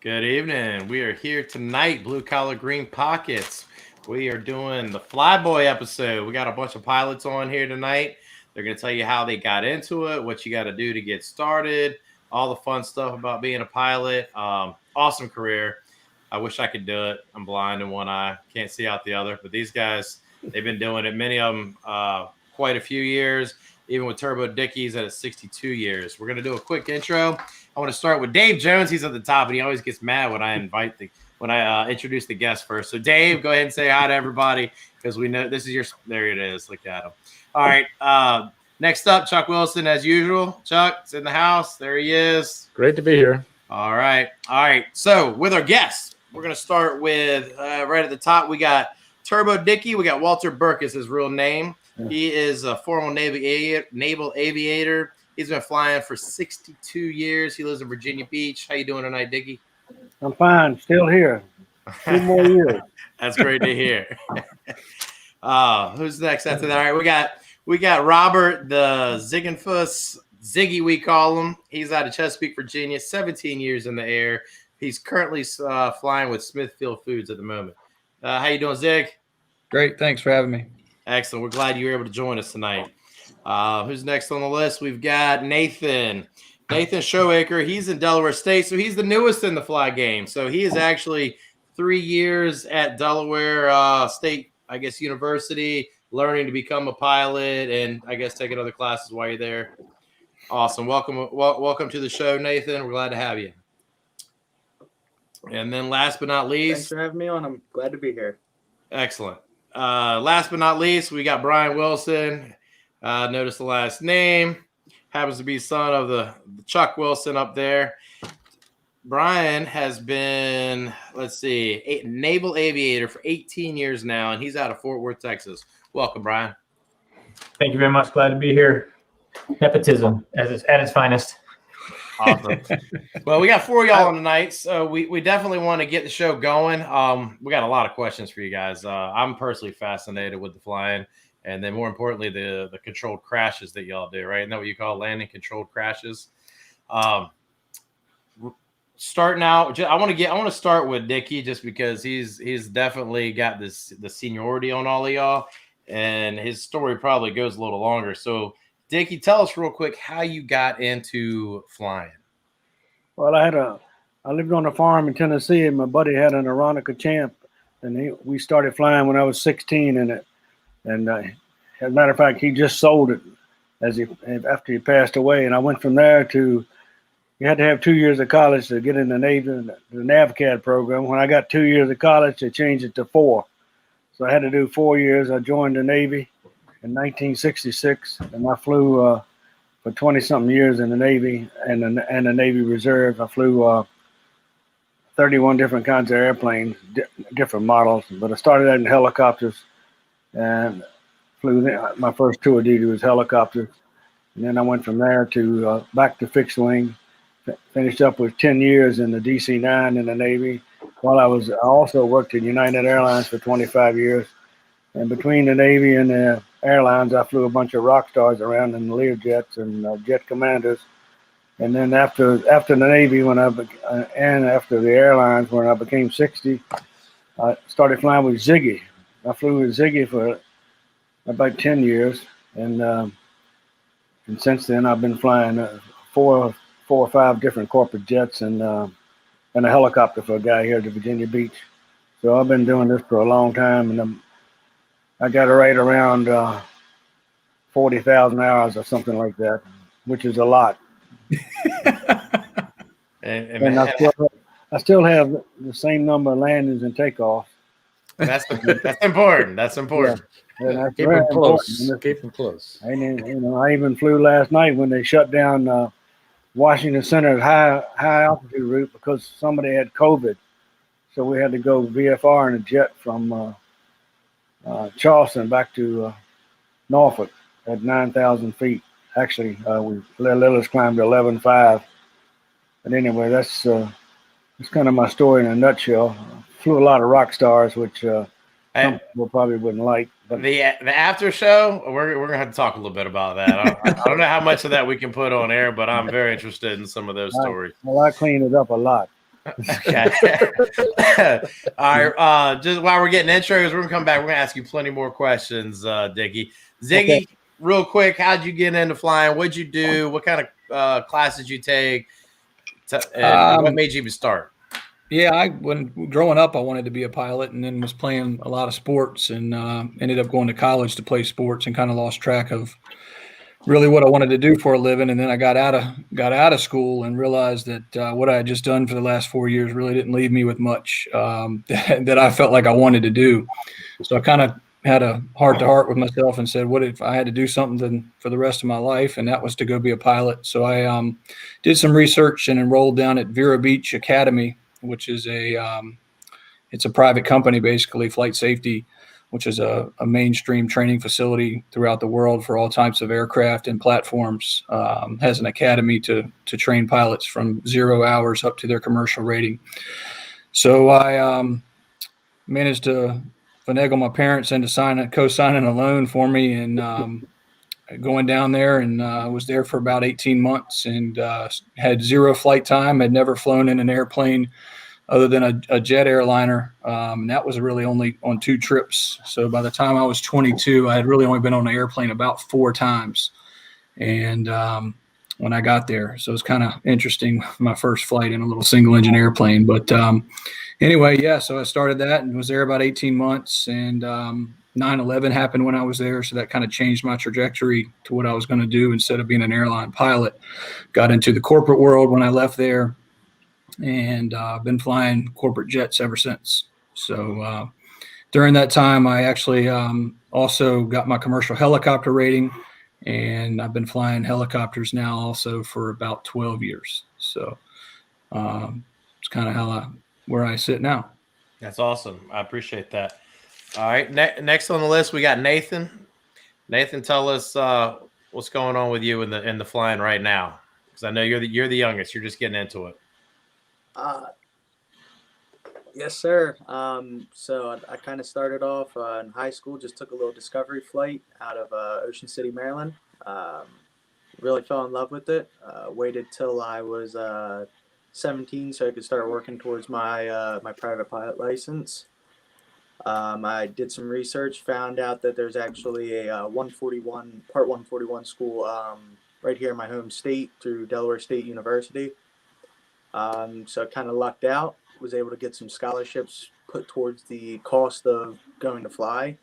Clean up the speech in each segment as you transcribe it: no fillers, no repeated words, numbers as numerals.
Good evening. We are here tonight, Blue Collar Green Pockets. We are doing the Flyboy episode. We got a bunch of pilots on here tonight. They're going to tell you how they got into it, what you got to do to get started, all the fun stuff about being a pilot. Awesome career. I wish I could do it. I'm blind in one eye, can't see out the other. But these guys, they've been doing it, many of them quite a few years, even with turbodickies at 62 years. We're going to do a quick intro. I want to start with Dave Jones. He's at the top, and he always gets mad when I introduce the guest first. So, Dave, go ahead and say hi to everybody because we know this is your. There it is. Look at him. All right. Next up, Chuck Wilson, as usual. Chuck's in the house. There he is. Great to be here. All right. So, with our guests, we're going to start with right at the top. We got turbodickie. We got Walter Burke is his real name. He is a former naval aviator. He's been flying for 62 years. He lives in Virginia Beach. How you doing tonight, Dickie? I'm fine. Still here. 2 more years. That's great to hear. Who's next after that? All right, we got Robert, the Ziggenfuss, Ziggy we call him. He's out of Chesapeake, Virginia, 17 years in the air. He's currently flying with Smithfield Foods at the moment. How you doing, Zig? Great. Thanks for having me. Excellent. We're glad you were able to join us tonight. Who's next on the list? We've got Nathan Showacre. He's in Delaware State, so he's the newest in the fly game. So he is actually 3 years at Delaware State, I guess, University, learning to become a pilot and I guess taking other classes while you're there. Awesome. Welcome to the show, Nathan. We're glad to have you. And then last but not least. Thanks for having me on. I'm glad to be here. Excellent. Last but not least, we got Brian Wilson. Notice the last name. Happens to be son of the Chuck Wilson up there. Brian has been, a naval aviator for 18 years now, and he's out of Fort Worth, Texas. Welcome, Brian. Thank you very much. Glad to be here. Nepotism at its finest. Awesome. Well, we got 4 of y'all on tonight, so we definitely want to get the show going. We got a lot of questions for you guys. I'm personally fascinated with the flying, and then more importantly, the controlled crashes that y'all do, right? Isn't that what you call landing controlled crashes? Starting out, I want to start with Dickie just because he's definitely got the seniority on all of y'all, and his story probably goes a little longer. So, Dickie, tell us real quick how you got into flying. Well, I lived on a farm in Tennessee, and my buddy had an Aeronica Champ, and we started flying when I was 16 in it. And as a matter of fact, he just sold it after he passed away. And I went from there to, you had to have 2 years of college to get in the Navy, the NAVCAD program. When I got 2 years of college, they changed it to 4. So I had to do 4 years. I joined the Navy in 1966, and I flew for 20-something years in the Navy and the Navy Reserve. I flew 31 different kinds of airplanes, different models. But I started out in helicopters, and my first tour duty was helicopters. And then I went from there to back to fixed wing. Finished up with 10 years in the DC-9 in the Navy. While I also worked at United Airlines for 25 years. And between the Navy and the airlines, I flew a bunch of rock stars around in the Learjets and jet commanders. And then after the Navy, and after the airlines, when I became 60, I started flying with Ziggy. I flew with Ziggy for about 10 years, and since then I've been flying 4 or 5 different corporate jets and a helicopter for a guy here at Virginia Beach. So I've been doing this for a long time, and I got it right around 40,000 hours or something like that, which is a lot. and I still have the same number of landings and takeoffs. That's important. That's important. Yeah, Keep them close. Keep them close. And I even flew last night when they shut down Washington Center's high altitude route because somebody had COVID, so we had to go VFR in a jet from Charleston back to Norfolk at 9,000 feet. Actually, we let us climb to 11,500. But anyway, that's kind of my story in a nutshell. Flew a lot of rock stars, which some people probably wouldn't like. But the after show, we're gonna have to talk a little bit about that. I don't know how much of that we can put on air, but I'm very interested in some of those stories. Well, I cleaned it up a lot. Okay. All right. Just while we're getting intros, we're gonna come back. We're gonna ask you plenty more questions, Dickie. Ziggy, real quick, how'd you get into flying? What'd you do? What kind of classes you take? And what made you even start? Yeah, when growing up, I wanted to be a pilot, and then was playing a lot of sports, and ended up going to college to play sports, and kind of lost track of really what I wanted to do for a living. And then I got out of school and realized that what I had just done for the last 4 years really didn't leave me with much that I felt like I wanted to do. So I kind of had a heart-to-heart with myself and said, what if I had to do something for the rest of my life? And that was to go be a pilot. So I did some research and enrolled down at Vero Beach Academy, which is it's a private company, basically, flight safety, which is a mainstream training facility throughout the world for all types of aircraft and platforms. Has an academy to train pilots from 0 hours up to their commercial rating. So I managed to finagle my parents into co-signing a loan for me, and going down there, and was there for about 18 months, and had zero flight time. Had never flown in an airplane other than a jet airliner. And that was really only on 2 trips. So by the time I was 22, I had really only been on an airplane about 4 times. And when I got there, so it's kind of interesting, my first flight in a little single engine airplane. But anyway, yeah, so I started that and was there about 18 months. And 9/11 happened when I was there. So that kind of changed my trajectory to what I was going to do instead of being an airline pilot. Got into the corporate world when I left there. And been flying corporate jets ever since. So during that time, I actually also got my commercial helicopter rating, and I've been flying helicopters now also for about 12 years. So it's kind of where I sit now. That's awesome. I appreciate that. All right. Next on the list, we got Nathan. Nathan, tell us what's going on with you in the flying right now, because I know you're the youngest. You're just getting into it. Yes, sir. So I kind of started off in high school, just took a little discovery flight out of Ocean City, Maryland. Really fell in love with it. Waited till I was 17 so I could start working towards my my private pilot license. I did some research, found out that there's actually a 141 Part 141 school right here in my home state through Delaware State University. So I kind of lucked out, was able to get some scholarships put towards the cost of going to fly,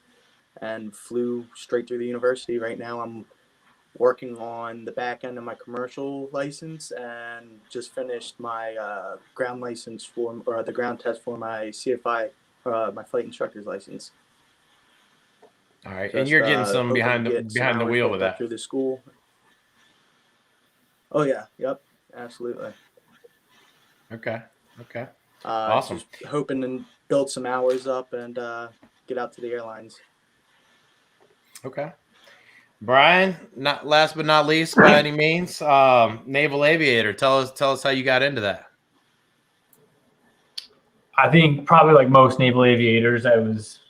and flew straight through the university. Right now I'm working on the back end of my commercial license and just finished my ground license or the ground test for my CFI, my flight instructor's license. All right, and you're getting some behind the wheel with that through the school. Oh yeah, yep, absolutely. Okay. Awesome. Just hoping to build some hours up and get out to the airlines. Okay. Brian, not last but not least by any means, naval aviator. Tell us how you got into that. I think probably like most naval aviators, I was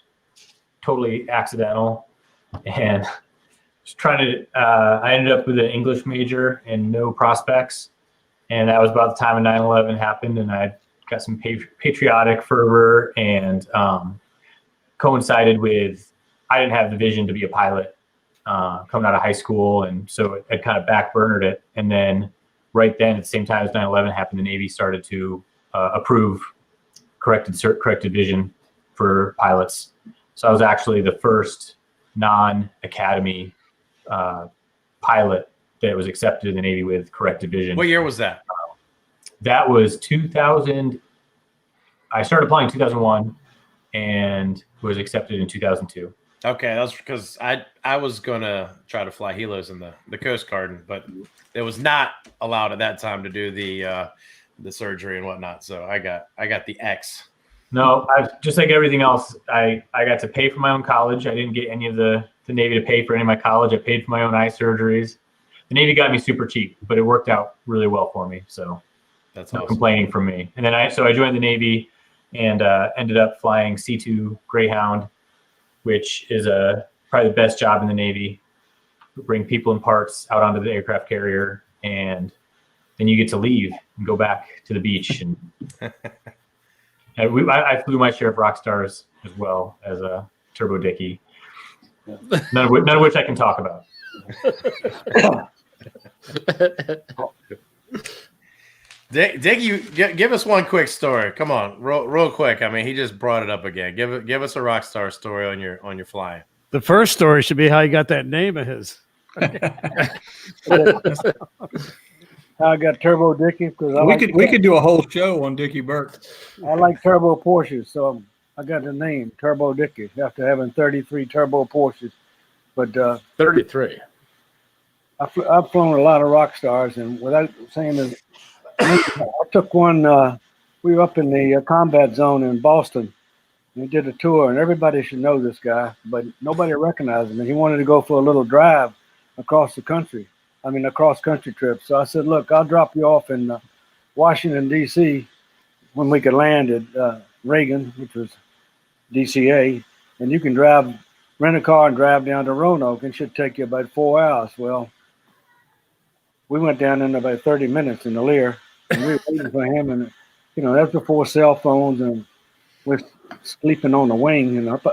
totally accidental, and just trying to. I ended up with an English major and no prospects, and that was about the time of 9/11 happened, and I got some patriotic fervor, and coincided with I didn't have the vision to be a pilot coming out of high school, and so it kind of backburnered it. And then right then, at the same time as 9/11 happened, the Navy started to approve corrected vision for pilots. So I was actually the first non-academy pilot that was accepted in the Navy with corrected vision. What year was that? That was 2000. I started applying in 2001 and was accepted in 2002. Okay, that's because I was gonna try to fly helos in the Coast Guard, but it was not allowed at that time to do the surgery and whatnot. So I got the X. No, just like everything else, I got to pay for my own college. I didn't get any of the Navy to pay for any of my college. I paid for my own eye surgeries. The Navy got me super cheap, but it worked out really well for me. So that's no awesome. complaining from me. And then I joined the Navy and ended up flying C2 Greyhound, which is probably the best job in the Navy. Bring people and parts out onto the aircraft carrier, and then you get to leave and go back to the beach. And I flew my share of rock stars as well as a turbodickie, none of which I can talk about. Dick, you give us one quick story. Come on, real quick. I mean, he just brought it up again. Give us a rock star story on your flying. The first story should be how you got that name of his. I got Turbo Dickie because we could do a whole show on Dickie Burke. I like turbo Porsches, so I got the name Turbo Dickie after having 33 turbo Porsches. But 33. I've flown a lot of rock stars, and without saying this, I took one. We were up in the combat zone in Boston. We did a tour, and everybody should know this guy, but nobody recognized him. And he wanted to go for a little drive across the country. I mean, a cross-country trip. So I said, look, I'll drop you off in Washington, D.C. when we could land at Reagan, which was DCA, and you can rent a car and drive down to Roanoke, and it should take you about 4 hours. Well, we went down in about 30 minutes in the Lear, and we were waiting for him. And, that's before cell phones, and we're sleeping on the wing. And up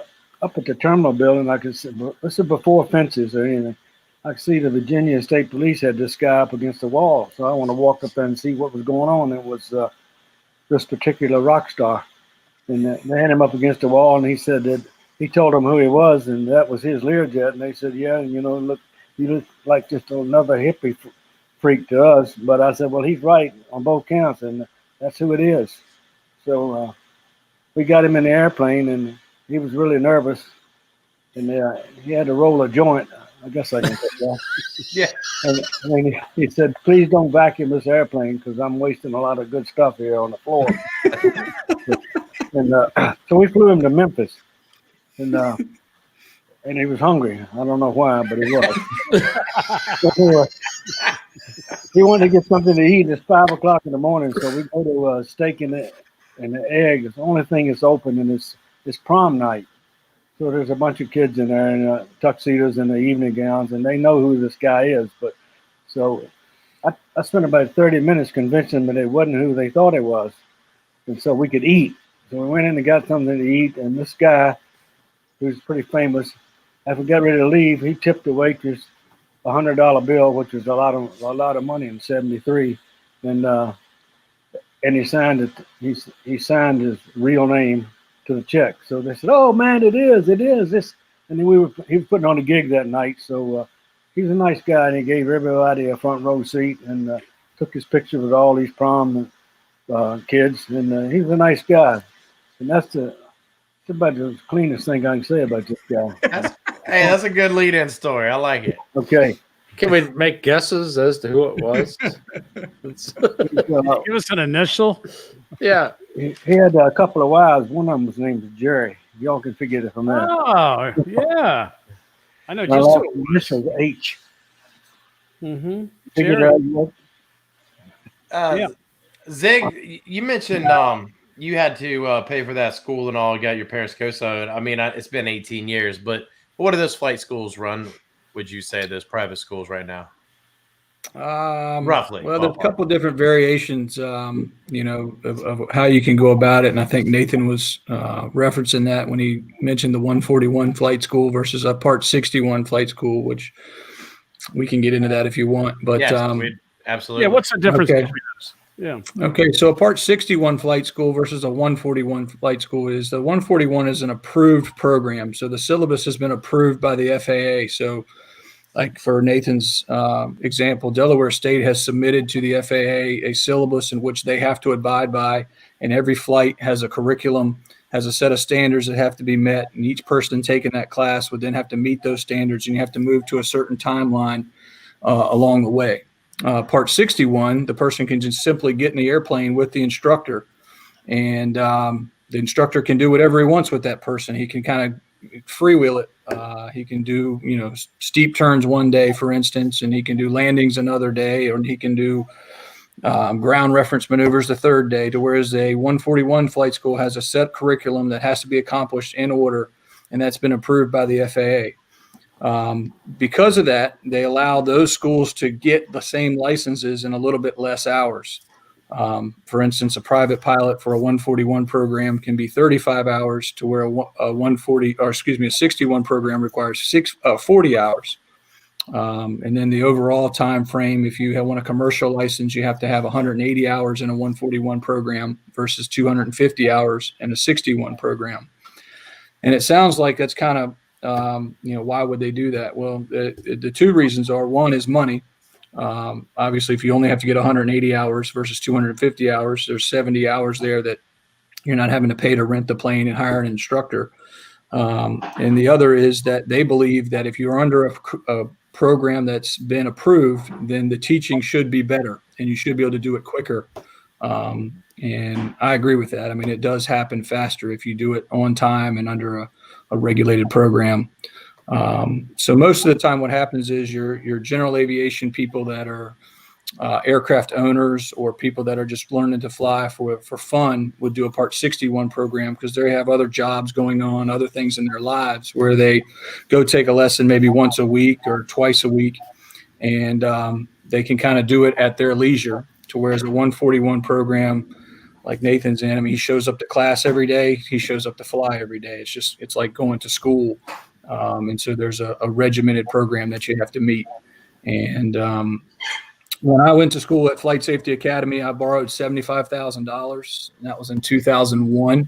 at the terminal building, I could see, this is before fences or anything. I could see the Virginia State Police had this guy up against the wall. So I want to walk up there and see what was going on. It was this particular rock star. And they had him up against the wall, and he said that he told them who he was, and that was his Learjet. And they said, yeah, look, you look like just another hippie freak to us. But I said, well, he's right on both counts, and that's who it is. So we got him in the airplane, and he was really nervous. And he had to roll a joint. I guess I can say that. Yeah. And he said, please don't vacuum this airplane because I'm wasting a lot of good stuff here on the floor. And so we flew him to Memphis. And he was hungry. I don't know why, but he was. He wanted to get something to eat. It's 5 o'clock in the morning, so we go to Steak and the Egg. It's the only thing that's open, and it's prom night. So there's a bunch of kids in there in tuxedos and the evening gowns, and they know who this guy is. But so I spent about 30 minutes convincing them that it wasn't who they thought it was, and so we could eat. So we went in and got something to eat, and this guy, who's pretty famous, after we got ready to leave, he tipped the waitress $100 bill, which was a lot of money in '73, and he signed it. He signed his real name to the check. So they said, "Oh man, it is this." And then he was putting on a gig that night. So he's a nice guy, and he gave everybody a front row seat and took his picture with all these prom kids. And he's a nice guy. And that's about the cleanest thing I can say about this guy. That's a good lead-in story. I like it. Okay. Can we make guesses as to who it was? Give us an initial. Yeah. He had a couple of wives. One of them was named Jerry. Y'all can figure it from that. Oh, yeah. I know My just last who it was. initial H. Mm-hmm. Figure it out. Yeah. Zig, you mentioned you had to pay for that school and all, got your parents co-signed. I mean, it's been 18 years, but what do those flight schools run, would you say, those private schools right now? Roughly. Well, there's a couple of different variations, of how you can go about it. And I think Nathan was referencing that when he mentioned the 141 flight school versus a Part 61 flight school, which we can get into that if you want. But yes, absolutely. Yeah, what's the difference Okay. between those? Yeah. Okay, so a Part 61 flight school versus a 141 flight school is the 141 is an approved program. So the syllabus has been approved by the FAA. So like for Nathan's example, Delaware State has submitted to the FAA a syllabus in which they have to abide by, and every flight has a curriculum, has a set of standards that have to be met, and each person taking that class would then have to meet those standards, and you have to move to a certain timeline along the way. Part 61, the person can just simply get in the airplane with the instructor, and the instructor can do whatever he wants with that person. He can kind of freewheel it. He can do, steep turns one day, for instance, and he can do landings another day, or he can do ground reference maneuvers the third day, to whereas a 141 flight school has a set curriculum that has to be accomplished in order, and that's been approved by the FAA. Because of that, they allow those schools to get the same licenses in a little bit less hours. For instance, a private pilot for a 141 program can be 35 hours to where a 61 program requires 40 hours. And then the overall time frame, if you want a commercial license, you have to have 180 hours in a 141 program versus 250 hours in a 61 program. And it sounds like that's kind of, why would they do that? Well, the two reasons are, one is money. Obviously, if you only have to get 180 hours versus 250 hours, there's 70 hours there that you're not having to pay to rent the plane and hire an instructor. And the other is that they believe that if you're under a program that's been approved, then the teaching should be better and you should be able to do it quicker. And I agree with that. I mean, it does happen faster if you do it on time and under a regulated program. So most of the time what happens is your general aviation people that are aircraft owners or people that are just learning to fly for fun would do a Part 61 program because they have other jobs going on, other things in their lives where they go take a lesson maybe once a week or twice a week, and they can kind of do it at their leisure. To whereas a 141 program like Nathan's in, I mean, he shows up to class every day. He shows up to fly every day. It's like going to school. And so there's a regimented program that you have to meet. And when I went to school at Flight Safety Academy, I borrowed $75,000. And that was in 2001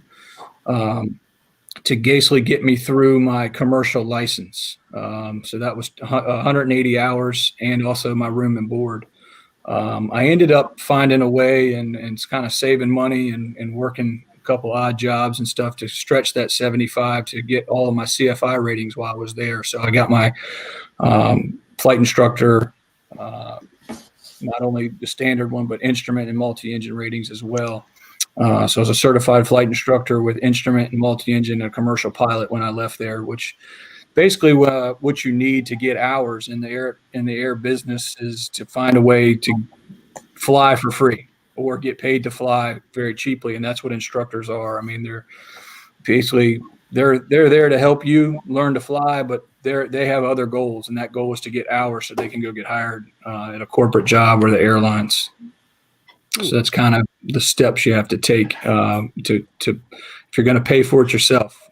to basically get me through my commercial license. So that was 180 hours and also my room and board. I ended up finding a way and kind of saving money and working a couple odd jobs and stuff to stretch that 75 to get all of my CFI ratings while I was there. So I got my flight instructor, not only the standard one, but instrument and multi-engine ratings as well. So I was a certified flight instructor with instrument and multi-engine and a commercial pilot when I left there, which basically what you need to get hours in the air business is to find a way to fly for free or get paid to fly very cheaply. And that's what instructors are. I mean, they're there to help you learn to fly, but they have other goals, and that goal is to get hours so they can go get hired at a corporate job or the airlines. So that's kind of the steps you have to take to if you're going to pay for it yourself.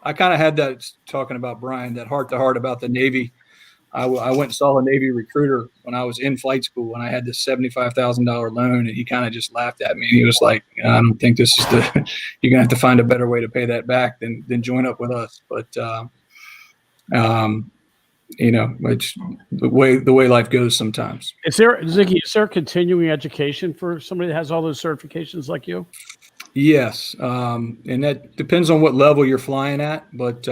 I kind of had that, talking about Brian, that heart to heart about the Navy. I went and saw a Navy recruiter when I was in flight school, and I had this $75,000 loan, and he kind of just laughed at me. He was like, I don't think this is you're going to have to find a better way to pay that back than join up with us. But, it's the way life goes sometimes. Ziggy, is there continuing education for somebody that has all those certifications like you? Yes. And that depends on what level you're flying at. But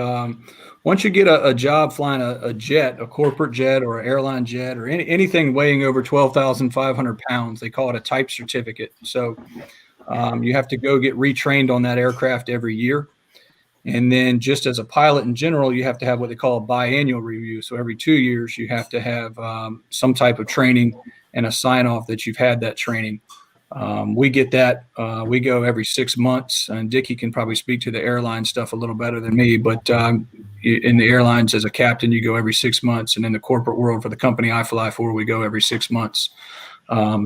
once you get a job flying a jet, a corporate jet or an airline jet or anything weighing over 12,500 pounds, they call it a type certificate. So you have to go get retrained on that aircraft every year. And then just as a pilot in general, you have to have what they call a biannual review. So every 2 years, you have to have some type of training and a sign off that you've had that training. We get that. We go every 6 months, and Dickie can probably speak to the airline stuff a little better than me, but in the airlines as a captain, you go every 6 months, and in the corporate world for the company I fly for, we go every 6 months.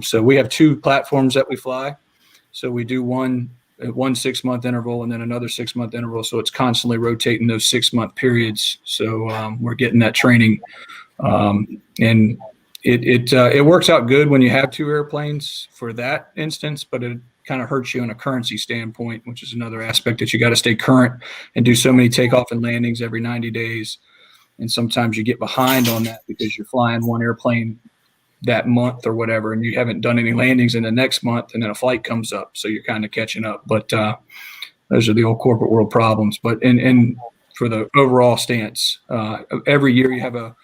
So we have 2 platforms that we fly. So we do one 6 month interval and then another 6 month interval. So it's constantly rotating those 6 month periods. So we're getting that training, and it works out good when you have 2 airplanes for that instance, but it kind of hurts you on a currency standpoint, which is another aspect that you got to stay current and do so many takeoff and landings every 90 days. And sometimes you get behind on that because you're flying one airplane that month or whatever, and you haven't done any landings in the next month, and then a flight comes up. So you're kind of catching up, but those are the old corporate world problems. But in for the overall stance, every year you have a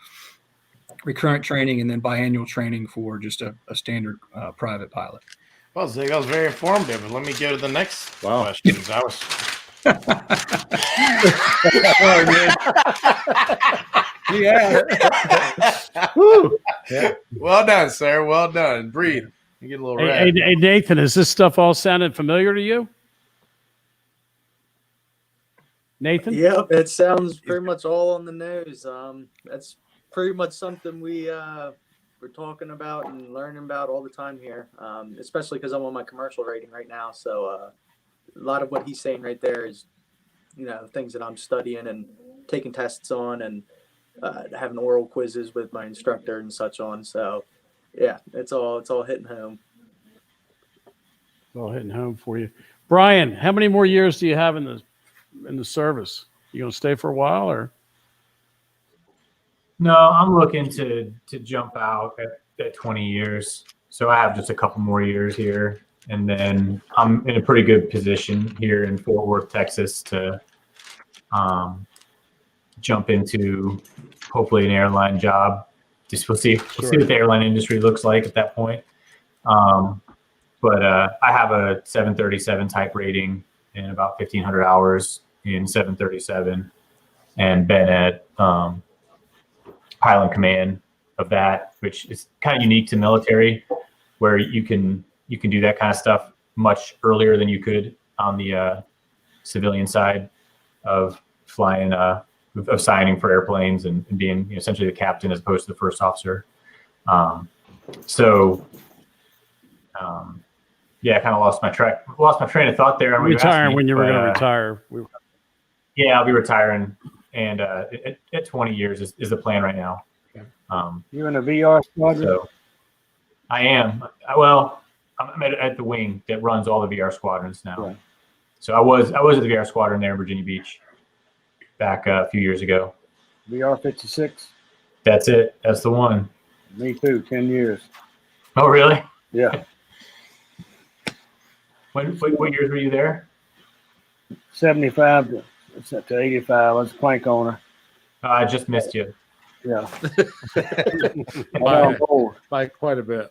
recurrent training and then biannual training for just a standard private pilot. Well, Zig, that was very informative. But let me go to the next questions. I was. Yeah. Well done, sir. Well done. Breathe. You get a little red. Hey, Nathan, is this stuff all sounded familiar to you? Nathan? Yep, it sounds pretty much all on the nose. That's pretty much something we're talking about and learning about all the time here, especially because I'm on my commercial rating right now. So a lot of what he's saying right there is, things that I'm studying and taking tests on and having oral quizzes with my instructor and such on. So yeah, it's all hitting home. It's all hitting home for you. Brian, how many more years do you have in the service? You gonna stay for a while or? No, I'm looking to jump out at 20 years. So I have just a couple more years here, and then I'm in a pretty good position here in Fort Worth, Texas, to jump into hopefully an airline job. Just we'll see what the airline industry looks like at that point. But I have a 737 type rating and about 1,500 hours in 737, and been at pilot command of that, which is kind of unique to military, where you can do that kind of stuff much earlier than you could on the civilian side of flying, of signing for airplanes and being essentially the captain as opposed to the first officer. Yeah, I kind of lost my train of thought there. Retiring when you were going to retire. Yeah, I'll be retiring, and at 20 years is the plan right now. You in a VR squadron? So I am. Well, I'm at the wing that runs all the VR squadrons now. Right. So I was at the VR squadron there in Virginia Beach back a few years ago. VR 56? That's it. That's the one. Me too, 10 years. Oh, really? Yeah. What years were you there? 75 to 85. I was a plank owner. I just missed you. Yeah. by quite a bit.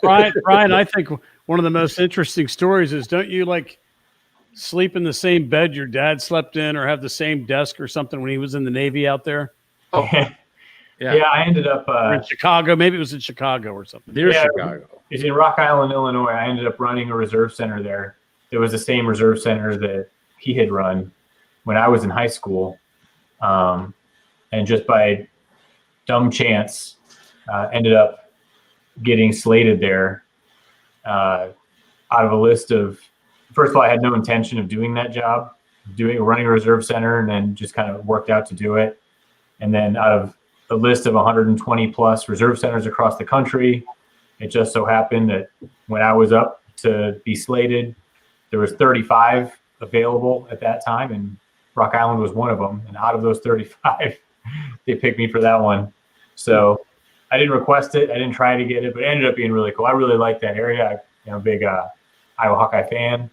Brian, I think one of the most interesting stories is, don't you like sleep in the same bed your dad slept in, or have the same desk or something when he was in the Navy out there? Oh, yeah. I ended up in Chicago. Maybe it was in Chicago or something. Near Chicago. It's in Rock Island, Illinois. I ended up running a reserve center there. It was the same reserve center that he had run when I was in high school. And just by dumb chance, ended up getting slated there out of a list of, first of all, I had no intention of doing that job, running a reserve center, and then just kind of worked out to do it. And then out of a list of 120 plus reserve centers across the country, it just so happened that when I was up to be slated, there was 35 available at that time, and Rock Island was one of them. And out of those 35, they picked me for that one. So I didn't request it. I didn't try to get it, but it ended up being really cool. I really like that area. I'm a big Iowa Hawkeye fan.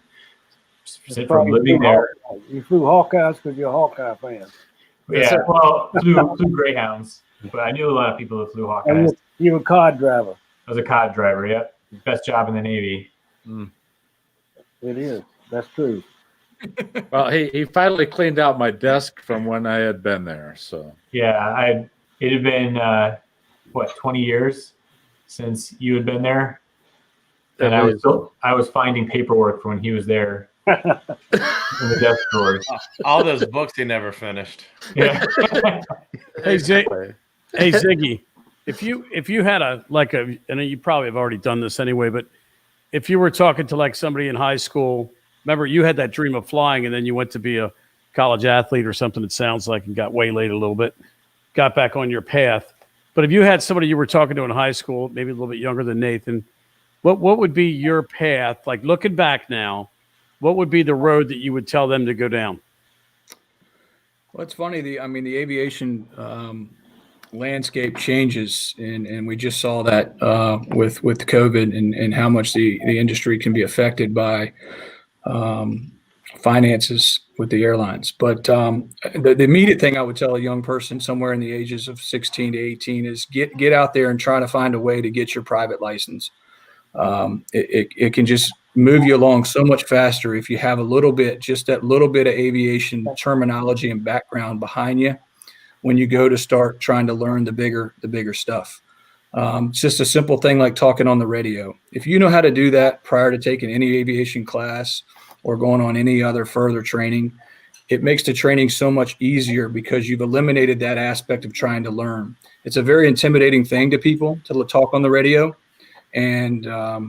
From living there. You flew Hawkeyes because you're a Hawkeye fan. Yeah, well, flew Greyhounds, but I knew a lot of people that flew Hawkeyes. And you were a COD driver. I was a COD driver, yep. Best job in the Navy. It is. That's true. Well, he finally cleaned out my desk from when I had been there. So yeah, it had been 20 years since you had been there, and I was finding paperwork from when he was there in the desk drawers. All those books he never finished. Yeah. Hey Ziggy, if you had and you probably have already done this anyway, but if you were talking to like somebody in high school, remember you had that dream of flying and then you went to be a college athlete or something, it sounds like, and got waylaid a little bit, got back on your path. But if you had somebody you were talking to in high school, maybe a little bit younger than Nathan, what would be your path? Like looking back now, what would be the road that you would tell them to go down? Well, it's funny. The aviation landscape changes, and we just saw that with COVID and how much the industry can be affected by finances with the airlines. But the immediate thing I would tell a young person somewhere in the ages of 16 to 18 is get out there and try to find a way to get your private license. It can just move you along so much faster if you have just that little bit of aviation terminology and background behind you when you go to start trying to learn the bigger stuff. It's just a simple thing like talking on the radio. If you know how to do that prior to taking any aviation class or going on any other further training, it makes the training so much easier because you've eliminated that aspect of trying to learn. It's a very intimidating thing to people to talk on the radio. And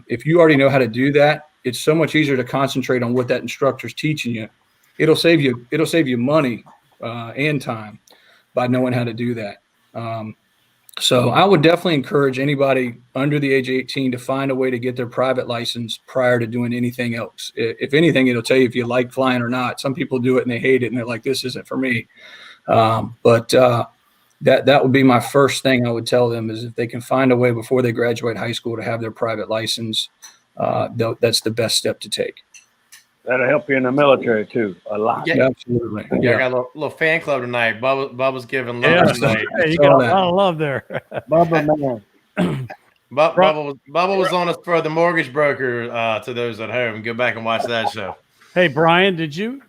if you already know how to do that, it's so much easier to concentrate on what that instructor's teaching you. It'll save you money and time by knowing how to do that. So I would definitely encourage anybody under the age of 18 to find a way to get their private license prior to doing anything else. If anything, it'll tell you if you like flying or not. Some people do it and they hate it and they're like, this isn't for me. But that would be my first thing I would tell them is if they can find a way before they graduate high school to have their private license, that's the best step to take. That'll help you in the military too, a lot. Yeah. Absolutely. Yeah, I got a little fan club tonight. Bubba's giving love tonight. Hey, you got a lot of love there. Bubba, man. Bubba was on us for the mortgage broker. To those at home, go back and watch that show. Hey, Brian, did you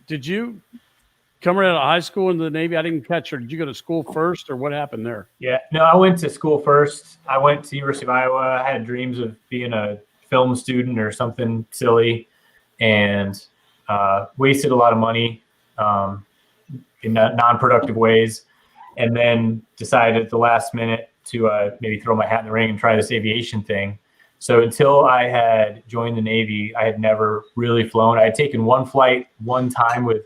come right out of high school into the Navy? I didn't catch her. Did you go to school first, or what happened there? Yeah, no, I went to school first. I went to University of Iowa. I had dreams of being a film student or something silly, and wasted a lot of money in non-productive ways, and then decided at the last minute to maybe throw my hat in the ring and try this aviation thing. So until I had joined the Navy, I had never really flown. I had taken one flight one time with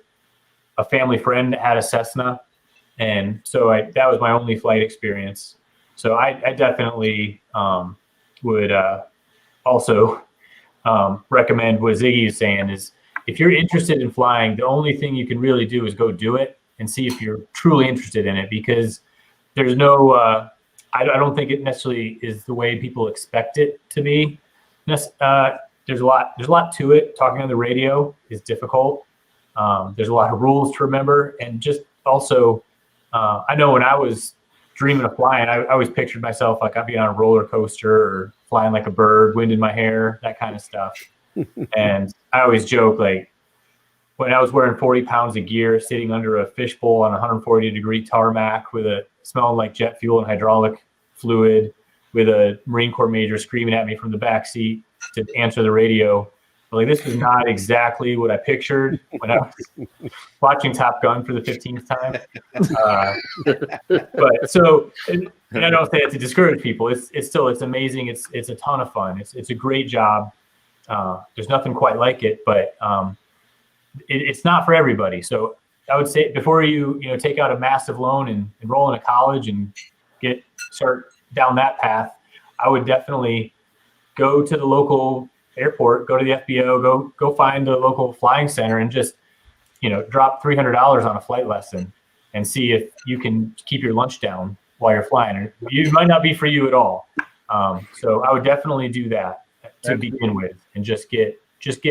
a family friend that had a Cessna, and so that was my only flight experience. So I definitely would also recommend what Ziggy is saying is if you're interested in flying, the only thing you can really do is go do it and see if you're truly interested in it, because there's no I don't think it necessarily is the way people expect it to be. There's a lot to it. Talking on the radio is difficult. There's a lot of rules to remember, and just also, I know when I was dreaming of flying, I always pictured myself like I'd be on a roller coaster or flying like a bird, wind in my hair, that kind of stuff. And I always joke, like when I was wearing 40 pounds of gear, sitting under a fishbowl on 140-degree tarmac with a smelling like jet fuel and hydraulic fluid, with a Marine Corps major screaming at me from the back seat to answer the radio. Like, this was not exactly what I pictured when I was watching Top Gun for the 15th time. But so, and I don't say it to discourage people. It's amazing. It's a ton of fun. It's a great job. There's nothing quite like it, but it's not for everybody. So I would say before you take out a massive loan and enroll in a college and start down that path, I would definitely go to the local airport, go to the FBO, go find the local flying center and just, drop $300 on a flight lesson and see if you can keep your lunch down while you're flying. It might not be for you at all. So I would definitely do that to begin with and just get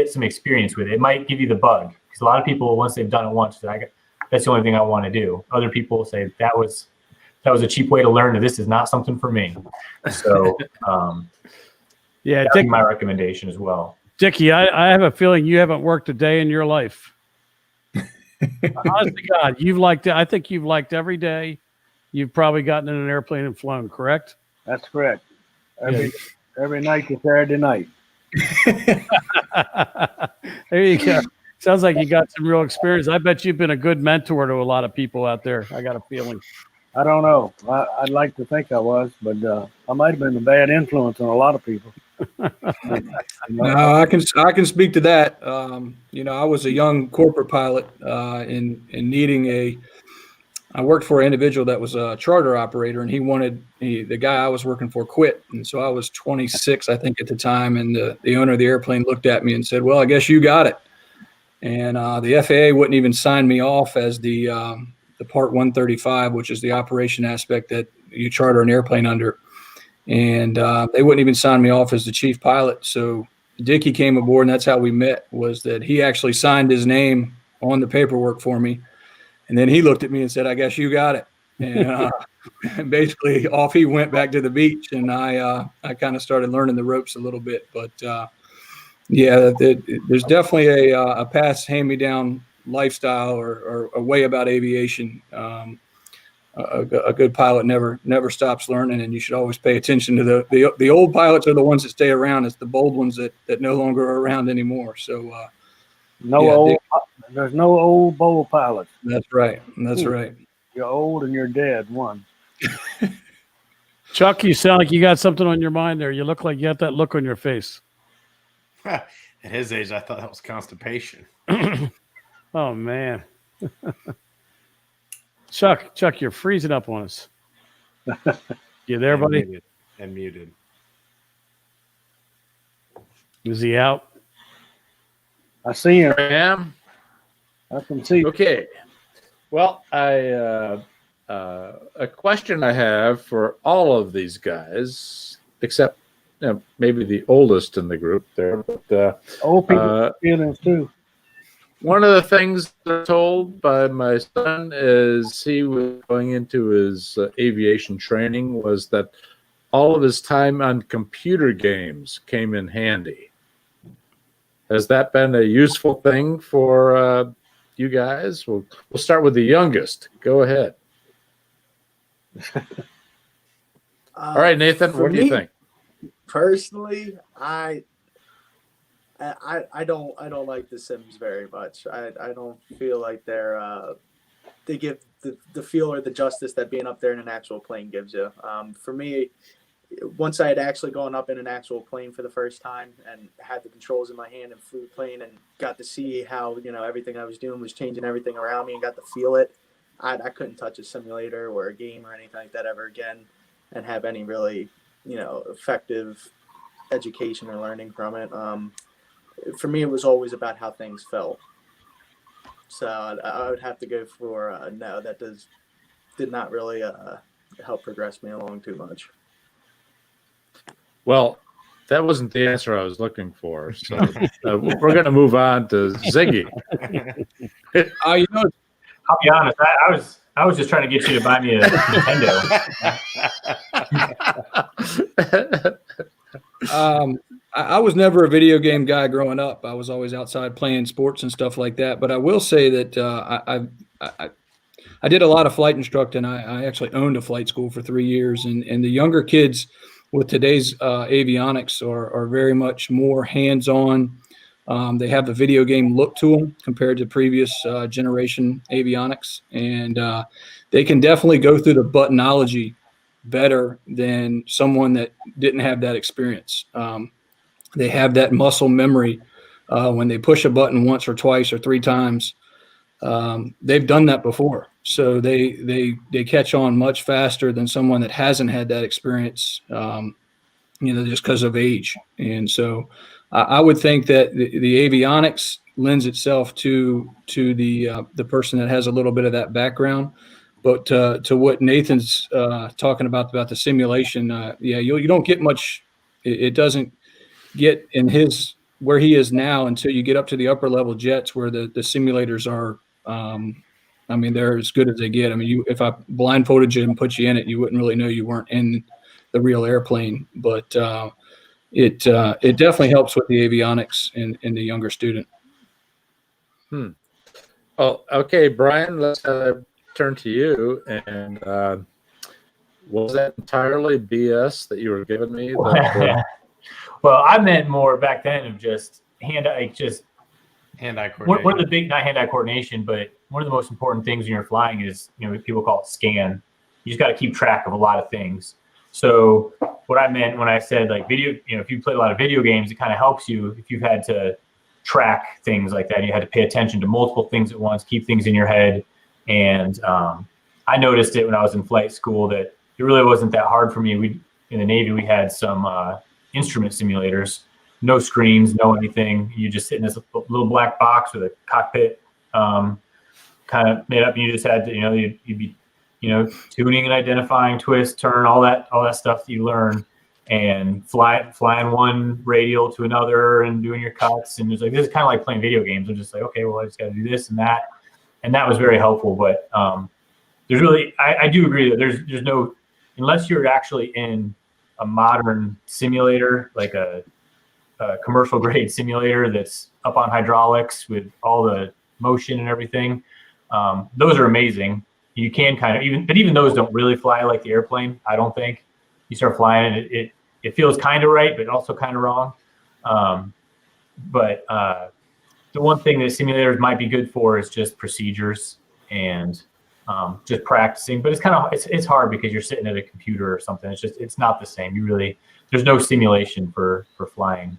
some experience with it. It might give you the bug, because a lot of people, once they've done it once, that's the only thing I want to do. Other people say that was a cheap way to learn that this is not something for me. So yeah, that'd be my recommendation as well. Dickie, I have a feeling you haven't worked a day in your life. Honest to God, I think you've liked every day. You've probably gotten in an airplane and flown, correct? That's correct. Every night to Saturday night. There you go. Sounds like you got some real experience. I bet you've been a good mentor to a lot of people out there. I got a feeling. I don't know. I'd like to think I was, but I might have been a bad influence on a lot of people. No, I can speak to that. I was a young corporate pilot in needing I worked for an individual that was a charter operator, and the guy I was working for quit. And so I was 26, I think, at the time. And the owner of the airplane looked at me and said, "Well, I guess you got it." And the FAA wouldn't even sign me off as the Part 135, which is the operation aspect that you charter an airplane under. And they wouldn't even sign me off as the chief pilot. So Dickie came aboard, and that's how we met, was that he actually signed his name on the paperwork for me. And then he looked at me and said, "I guess you got it." And basically off he went back to the beach, and I kind of started learning the ropes a little bit. But there's definitely a past hand-me-down lifestyle or a way about aviation. A good pilot never stops learning, and you should always pay attention to the old pilots are the ones that stay around. It's the bold ones that no longer are around anymore. So There's no old bowl pilots. That's right. That's Ooh. right. You're old and you're dead. One. Chuck, you sound like you got something on your mind there. You look like you got that look on your face. At his age, I thought that was constipation. Oh, man. Chuck, you're freezing up on us. You there, buddy? And muted. Is he out? I see him. I am. I can see. Okay. Well, a question I have for all of these guys, except maybe the oldest in the group there. But Old people have feelings too. one of the things I'm told by my son is he was going into his aviation training was that all of his time on computer games came in handy. Has that been a useful thing for you guys? We'll start with the youngest. Go ahead. All right, Nathan, what do you think? Personally, I don't like The Sims very much. I don't feel like they give the feel or the justice that being up there in an actual plane gives you. For me, once I had actually gone up in an actual plane for the first time and had the controls in my hand and flew the plane and got to see how everything I was doing was changing everything around me and got to feel it, I couldn't touch a simulator or a game or anything like that ever again and have any really effective education or learning from it. For me, it was always about how things felt. So I would have to go for no. That did not really help progress me along too much. Well, that wasn't the answer I was looking for. So we're going to move on to Ziggy. I'll be honest. I was just trying to get you to buy me a Nintendo. I was never a video game guy growing up. I was always outside playing sports and stuff like that. But I will say that I did a lot of flight instructing. I actually owned a flight school for 3 years. And the younger kids with today's avionics are very much more hands-on. They have the video game look to them compared to previous generation avionics. And they can definitely go through the buttonology better than someone that didn't have that experience. They have that muscle memory when they push a button once or twice or 3 times. They've done that before, so they catch on much faster than someone that hasn't had that experience. Just because of age. And so I would think that the avionics lends itself to the person that has a little bit of that background. But to what Nathan's talking about the simulation, you don't get much. It doesn't get in where he is now until you get up to the upper level jets where the simulators are. They're as good as they get. If I blindfolded you and put you in it, you wouldn't really know you weren't in the real airplane. But it definitely helps with the avionics in the younger student. Well, okay, Brian, let's turn to you. And was that entirely BS that you were giving me? Well, I meant more back then of just hand-eye coordination. One of the big, not hand-eye coordination, but one of the most important things when you're flying is, people call it scan. You just got to keep track of a lot of things. So what I meant when I said like video, if you play a lot of video games, it kind of helps you if you've had to track things like that. You had to pay attention to multiple things at once, keep things in your head. And I noticed it when I was in flight school that it really wasn't that hard for me. In the Navy, we had some instrument simulators, no screens, no anything. You just sit in this little black box with a cockpit kind of made up. And you just had to, you'd be, tuning and identifying, twist, turn, all that stuff that you learn, and flying one radial to another and doing your cuts. And it's like, this is kind of like playing video games. I'm just like, okay, well, I just got to do this and that. And that was very helpful. But there's really, I do agree that there's no, unless you're actually in a modern simulator, like a commercial grade simulator that's up on hydraulics with all the motion and everything. Those are amazing. You can kind of even those don't really fly like the airplane. I don't think. You start flying and it feels kind of right, but also kind of wrong. But the one thing that simulators might be good for is just procedures and just practicing. But it's hard because you're sitting at a computer or something. It's not the same. There's no simulation for flying.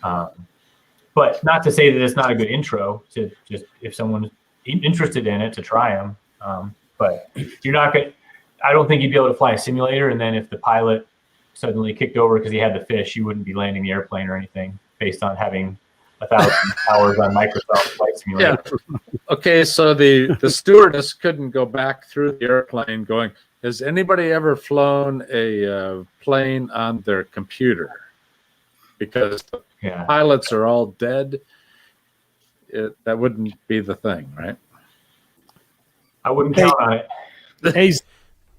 But not to say that it's not a good intro to just if someone's interested in it to try them. But you're not going. I don't think you'd be able to fly a simulator, and then if the pilot suddenly kicked over because he had the fish, you wouldn't be landing the airplane or anything based on having 1,000 hours on Microsoft Flight Simulator. Yeah. Okay, so the stewardess couldn't go back through the airplane going, has anybody ever flown a plane on their computer? Because Yeah. pilots are all dead. That wouldn't be the thing, right? I wouldn't count on it. Hey,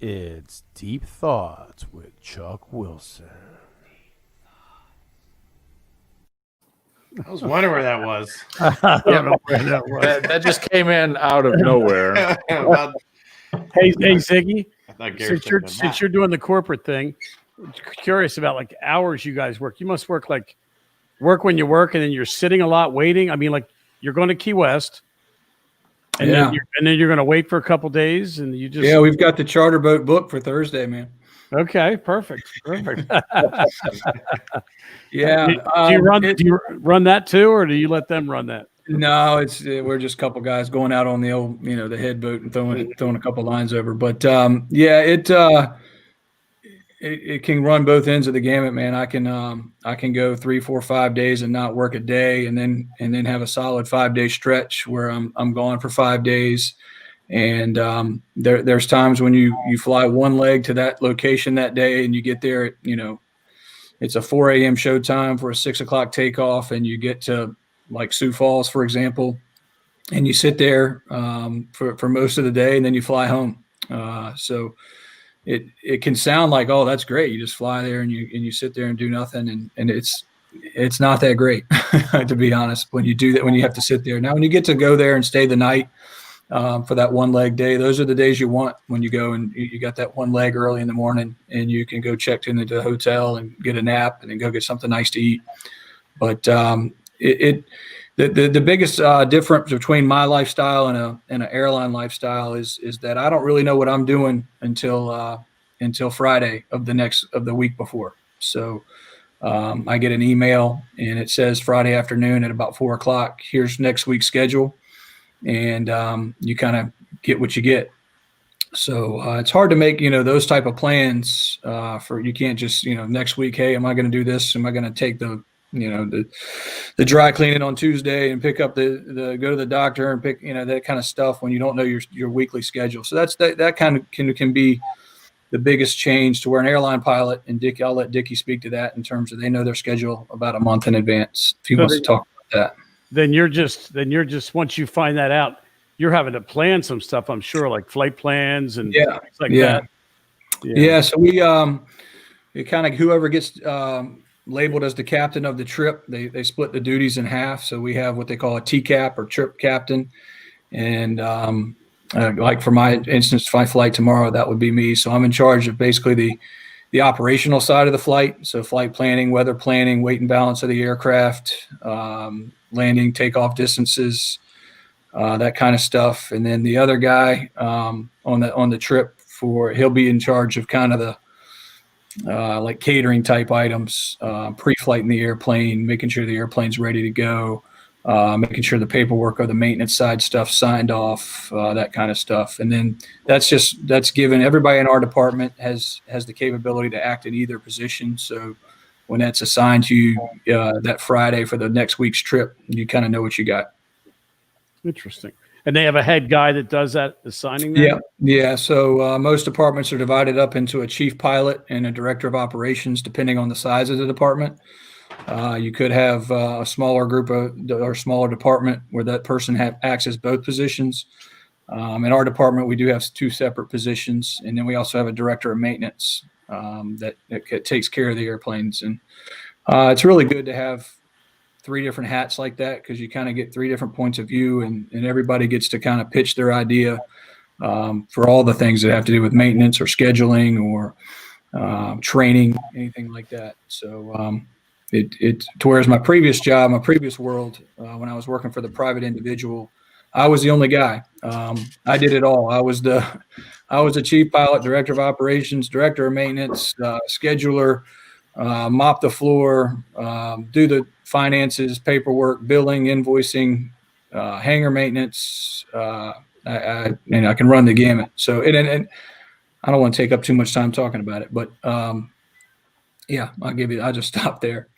It's Deep Thoughts with Chuck Wilson. I was wondering where that was. I don't know where that was. That just came in out of nowhere. About- Hey, Ziggy, I thought Gary since you're said that. since you're doing the corporate thing, curious about like hours you guys work. You must work when you work, and then you're sitting a lot waiting. I mean, like you're going to Key West, and Yeah. then you're going to wait for a couple days, and you just Yeah, we've got the charter boat booked for Thursday, man. okay, perfect. Yeah. Do you run that too, or do you let them run that? No, we're just a couple guys going out on the old, the head boat and throwing a couple lines over. But yeah, it can run both ends of the gamut, man. I can go 3, 4, 5 days and not work a day, and then have a solid 5-day stretch where I'm gone for 5 days. And there's times when you fly one leg to that location that day, and you get there at, it's a 4 a.m. show time for a 6 o'clock takeoff, and you get to like Sioux Falls, for example, and you sit there for most of the day, and then you fly home. So it can sound like, oh, that's great. You just fly there and you sit there and do nothing, and it's not that great, to be honest. When you do that, when you have to sit there. Now, when you get to go there and stay the night for that one leg day, those are the days you want, when you go and you got that one leg early in the morning, and you can go check into the hotel and get a nap and then go get something nice to eat. But the biggest difference between my lifestyle and an airline lifestyle is that I don't really know what I'm doing until Friday of the week before. So I get an email and it says Friday afternoon at about 4 o'clock, here's next week's schedule, and you kind of get what you get. So it's hard to make those type of plans you can't just next week, hey, am I going to do this? Am I going to take the dry cleaning on Tuesday and pick up the go to the doctor and pick that kind of stuff when you don't know your weekly schedule. So that kind of can be the biggest change to where an airline pilot, and Dick, I'll let Dickie speak to that in terms of they know their schedule about a month in advance. If he wants to talk about that. Then you're just once you find that out, you're having to plan some stuff, I'm sure, like flight plans and things like that. Yeah. So we kind of whoever gets labeled as the captain of the trip, they split the duties in half. So we have what they call a TCAP or trip captain, and like for my instance, if I fly tomorrow, that would be me. So I'm in charge of basically the operational side of the flight. So flight planning, weather planning, weight and balance of the aircraft, landing, takeoff distances, that kind of stuff. And then the other guy on the trip he'll be in charge of kind of the like catering type items, pre-flight in the airplane, making sure the airplane's ready to go, making sure the paperwork or the maintenance side stuff signed off, that kind of stuff. And then that's given everybody in our department has the capability to act in either position. So when that's assigned to you that Friday for the next week's trip, you kind of know what you got. Interesting. And they have a head guy that does that, assigning that? Yeah. So most departments are divided up into a chief pilot and a director of operations, depending on the size of the department. You could have a smaller group or smaller department where that person acts as both positions. In our department, we do have 2 separate positions, and then we also have a director of maintenance that takes care of the airplanes. And it's really good to have 3 different hats like that, because you kind of get 3 different points of view, and everybody gets to kind of pitch their idea for all the things that have to do with maintenance or scheduling or training, anything like that. So whereas my previous job, my previous world, when I was working for the private individual, I was the only guy. I did it all. I was the chief pilot, director of operations, director of maintenance, scheduler, mop the floor, do the finances, paperwork, billing, invoicing, hangar maintenance. And I can run the gamut. So, and I don't want to take up too much time talking about it, but yeah, I'll just stop there.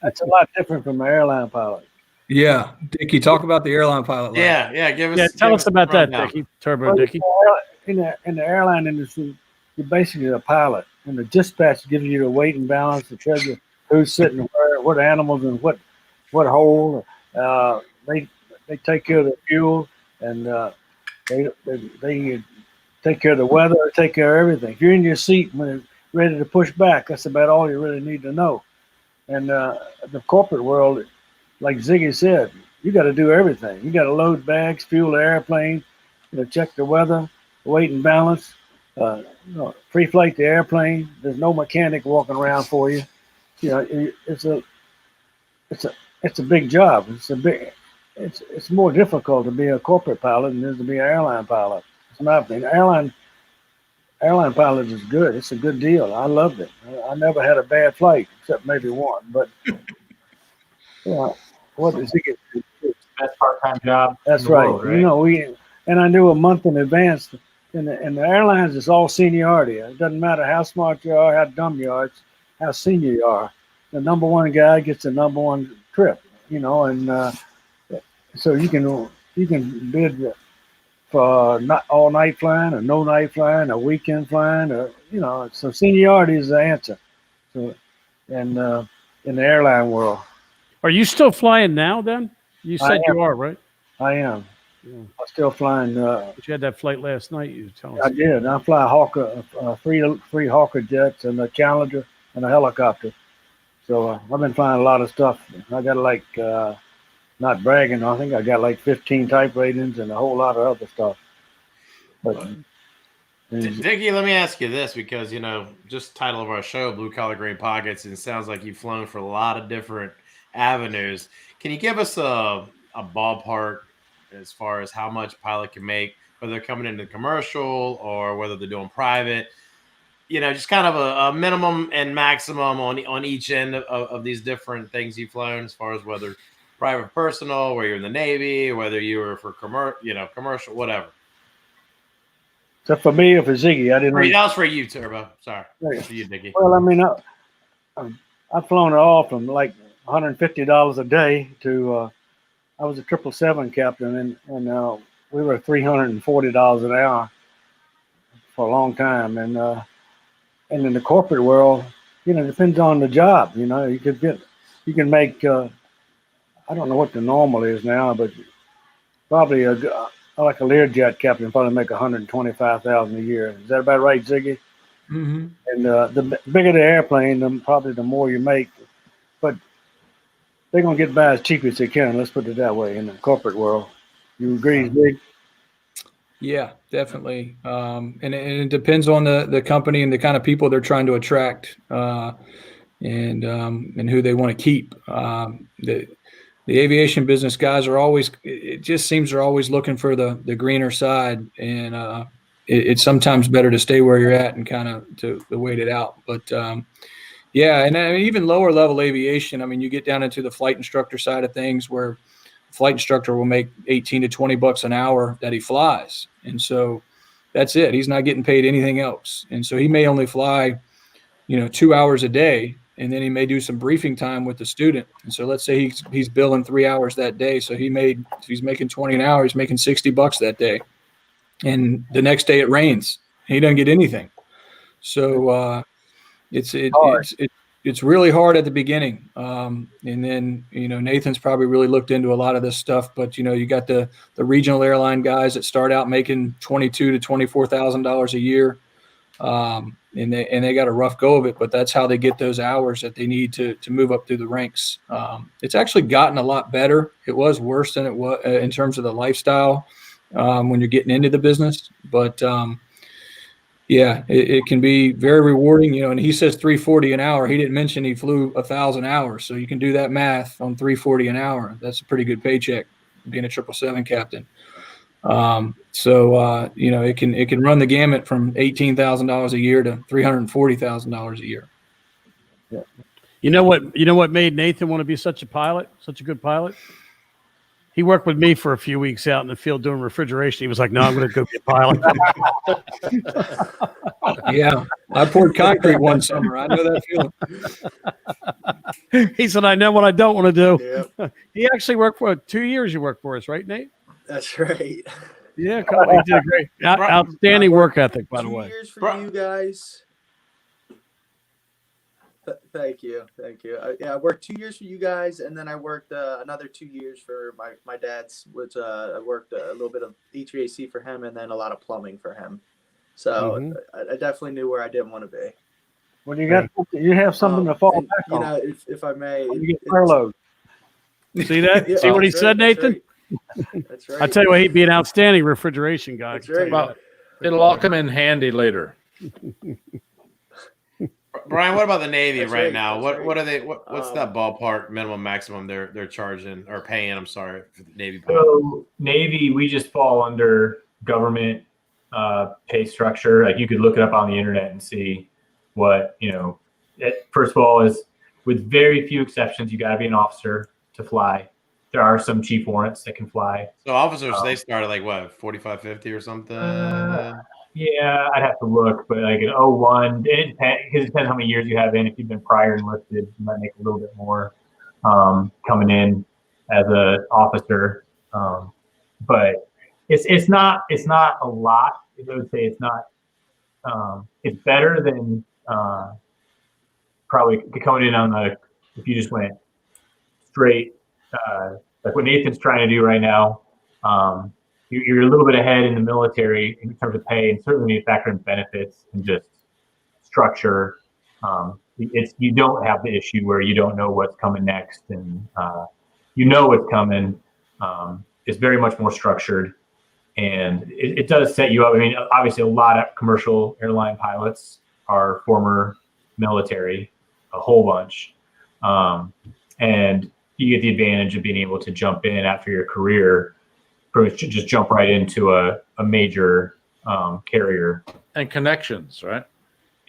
That's a lot different from an airline pilot. Yeah, Dickie, talk about the airline pilot life. Yeah, Tell us about that, rundown. Dickie. Turbo Well, Dickie. in the airline industry, you're basically a pilot, and the dispatch gives you the weight and balance to tell you who's sitting where, what animals, and what hole. They take care of the fuel, and they take care of the weather. They take care of everything. If you're in your seat when it's ready to push back, that's about all you really need to know. And the corporate world, like Ziggy said, you got to do everything. You got to load bags, fuel the airplane, check the weather, weight and balance, pre-flight the airplane. There's no mechanic walking around for you. It's a big job. It's more difficult to be a corporate pilot than it is to be an airline pilot. It's my opinion. Airline pilot is good. It's a good deal. I loved it. I never had a bad flight, except maybe one. But what is it? Best part-time job. That's in the right. world, right? I knew a month in advance. In the airlines, it's all seniority. It doesn't matter how smart you are, how dumb you are, it's how senior you are. The number one guy gets the number one trip. And so you can bid for not all night flying, or no night flying, or weekend flying, or so seniority is the answer. So, and in the airline world, Are you still flying now? Then you I said am. you are, right? I am. Yeah. I'm still flying. But you had that flight last night. You were telling us. I did. I fly Hawker, three Hawker jets, and a Challenger, and a helicopter. So I've been flying a lot of stuff. I got not bragging, I think I got 15 type ratings and a whole lot of other stuff. But Dickie, let me ask you this, because just title of our show, Blue Collar Green Pockets, and it sounds like you've flown for a lot of different avenues. Can you give us a ballpark as far as how much a pilot can make, whether they're coming into commercial or whether they're doing private? Just kind of a minimum and maximum on each end of these different things you've flown, as far as whether private, personal, where you're in the Navy, whether you were for commercial, whatever. Except for me or for Ziggy, I didn't. That was for you, Turbo. Sorry, for you, Dickie. Well, I mean, I've flown it all from $150 a day to I was a 777 captain, and we were $340 an hour for a long time, and in the corporate world, it depends on the job. You can make. I don't know what the normal is now, but probably like a Learjet captain probably make $125,000 a year. Is that about right, Ziggy? Mm-hmm. And the bigger the airplane, probably the more you make. But they're gonna get by as cheap as they can. Let's put it that way in the corporate world. You agree, Zig? Yeah, definitely. And it depends on the company and the kind of people they're trying to attract, and who they want to keep. The aviation business guys it just seems they're always looking for the greener side, and it's sometimes better to stay where you're at and kind of to wait it out. But yeah, and even lower level aviation, I mean, you get down into the flight instructor side of things, where a flight instructor will make $18 to $20 an hour that he flies, and so that's it. He's not getting paid anything else, and so he may only fly 2 hours a day, and then he may do some briefing time with the student. And so let's say he's billing 3 hours that day. So if he's making 20 an hour, he's making $60 that day. And the next day it rains. He doesn't get anything. So it's really hard at the beginning. And then, Nathan's probably really looked into a lot of this stuff, but you got the regional airline guys that start out making $22,000 to $24,000 a year. And they got a rough go of it, but that's how they get those hours that they need to move up through the ranks. It's actually gotten a lot better. It was worse than it was in terms of the lifestyle when you're getting into the business. But Yeah, it can be very rewarding, and he says 340 an hour. He didn't mention he flew 1,000 hours. So you can do that math on 340 an hour. That's a pretty good paycheck being a 777 captain. It can run the gamut from $18,000 a year to $340,000 a year. Yeah. You know what made Nathan want to be such a good pilot? He worked with me for a few weeks out in the field doing refrigeration. He was like, "No, I'm going to go be a pilot." Yeah, I poured concrete one summer. I know that feeling. He said, "I know what I don't want to do." Yep. He actually worked for 2 years. You worked for us, right, Nate? That's right. Yeah, cool. He did a great, outstanding work ethic, by the 2 way. years for you guys. Thank you. I worked 2 years for you guys, and then I worked another 2 years for my dad's, which I worked a little bit of HVAC for him, and then a lot of plumbing for him. So I definitely knew where I didn't want to be. Well, you have something to fall back on. If I may, You get furloughed. See that? Yeah, See what he that's said, right, Nathan? That's right. I tell you what, he'd be an outstanding refrigeration guy. That's right. Well, it'll all come in handy later. Brian, what about the Navy That's right right, now? that's What right. are they? What's that ballpark minimum maximum they're charging or paying? I'm sorry, for the Navy pilot. So Navy, we just fall under government pay structure. Like you could look it up on the internet and see what, first of all is with very few exceptions, you got to be an officer to fly. There are some chief warrants that can fly. So officers, they start at like what, 45, 50 or something? Yeah, I'd have to look, but like an 01, it depends how many years you have in. If you've been prior enlisted, you might make a little bit more coming in as an officer. But it's not a lot. I would say it's not. It's better than probably coming in on if you just went straight like what Nathan's trying to do right now. You're a little bit ahead in the military in terms of pay, and certainly when you factor in benefits and just structure. You don't have the issue where you don't know what's coming next, and what's coming. It's very much more structured, and it does set you up. I mean, obviously, a lot of commercial airline pilots are former military, a whole bunch, and you get the advantage of being able to jump in after your career. Just jump right into a major carrier. And connections, right?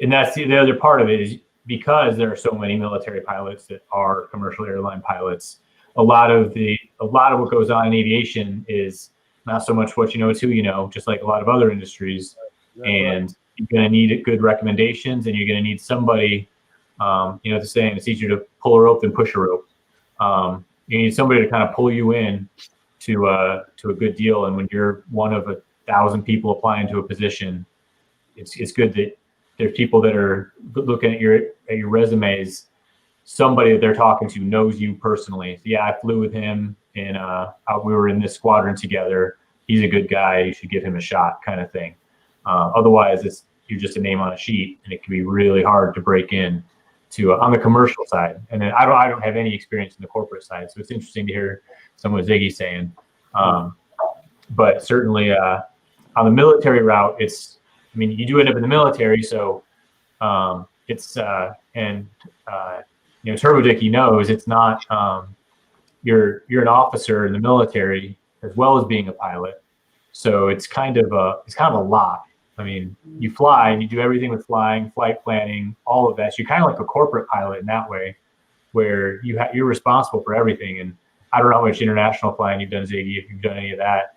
And that's the other part of it is because there are so many military pilots that are commercial airline pilots. A lot of what goes on in aviation is not so much what you know, it's who you know, just like a lot of other industries. And you're going to need good recommendations, and you're going to need somebody, the saying, it's easier to pull a rope than push a rope. You need somebody to kind of pull you in to a good deal. And when you're one of 1,000 people applying to a position, it's good that there's people that are looking at your resumes. Somebody that they're talking to knows you personally. So, yeah, I flew with him, and we were in this squadron together. He's a good guy. You should give him a shot, kind of thing. Otherwise, you're just a name on a sheet, and it can be really hard to break in to on the commercial side. And then I don't have any experience in the corporate side, so it's interesting to hear some of what Ziggy's saying. But certainly on the military route, you do end up in the military, so turbodickie knows it's not. You're an officer in the military as well as being a pilot, so it's kind of a lot. I mean, you fly and you do everything with flying, flight planning, all of that. So you're kind of like a corporate pilot in that way, where you're responsible for everything. And I don't know how much international flying you've done, Ziggy, if you've done any of that.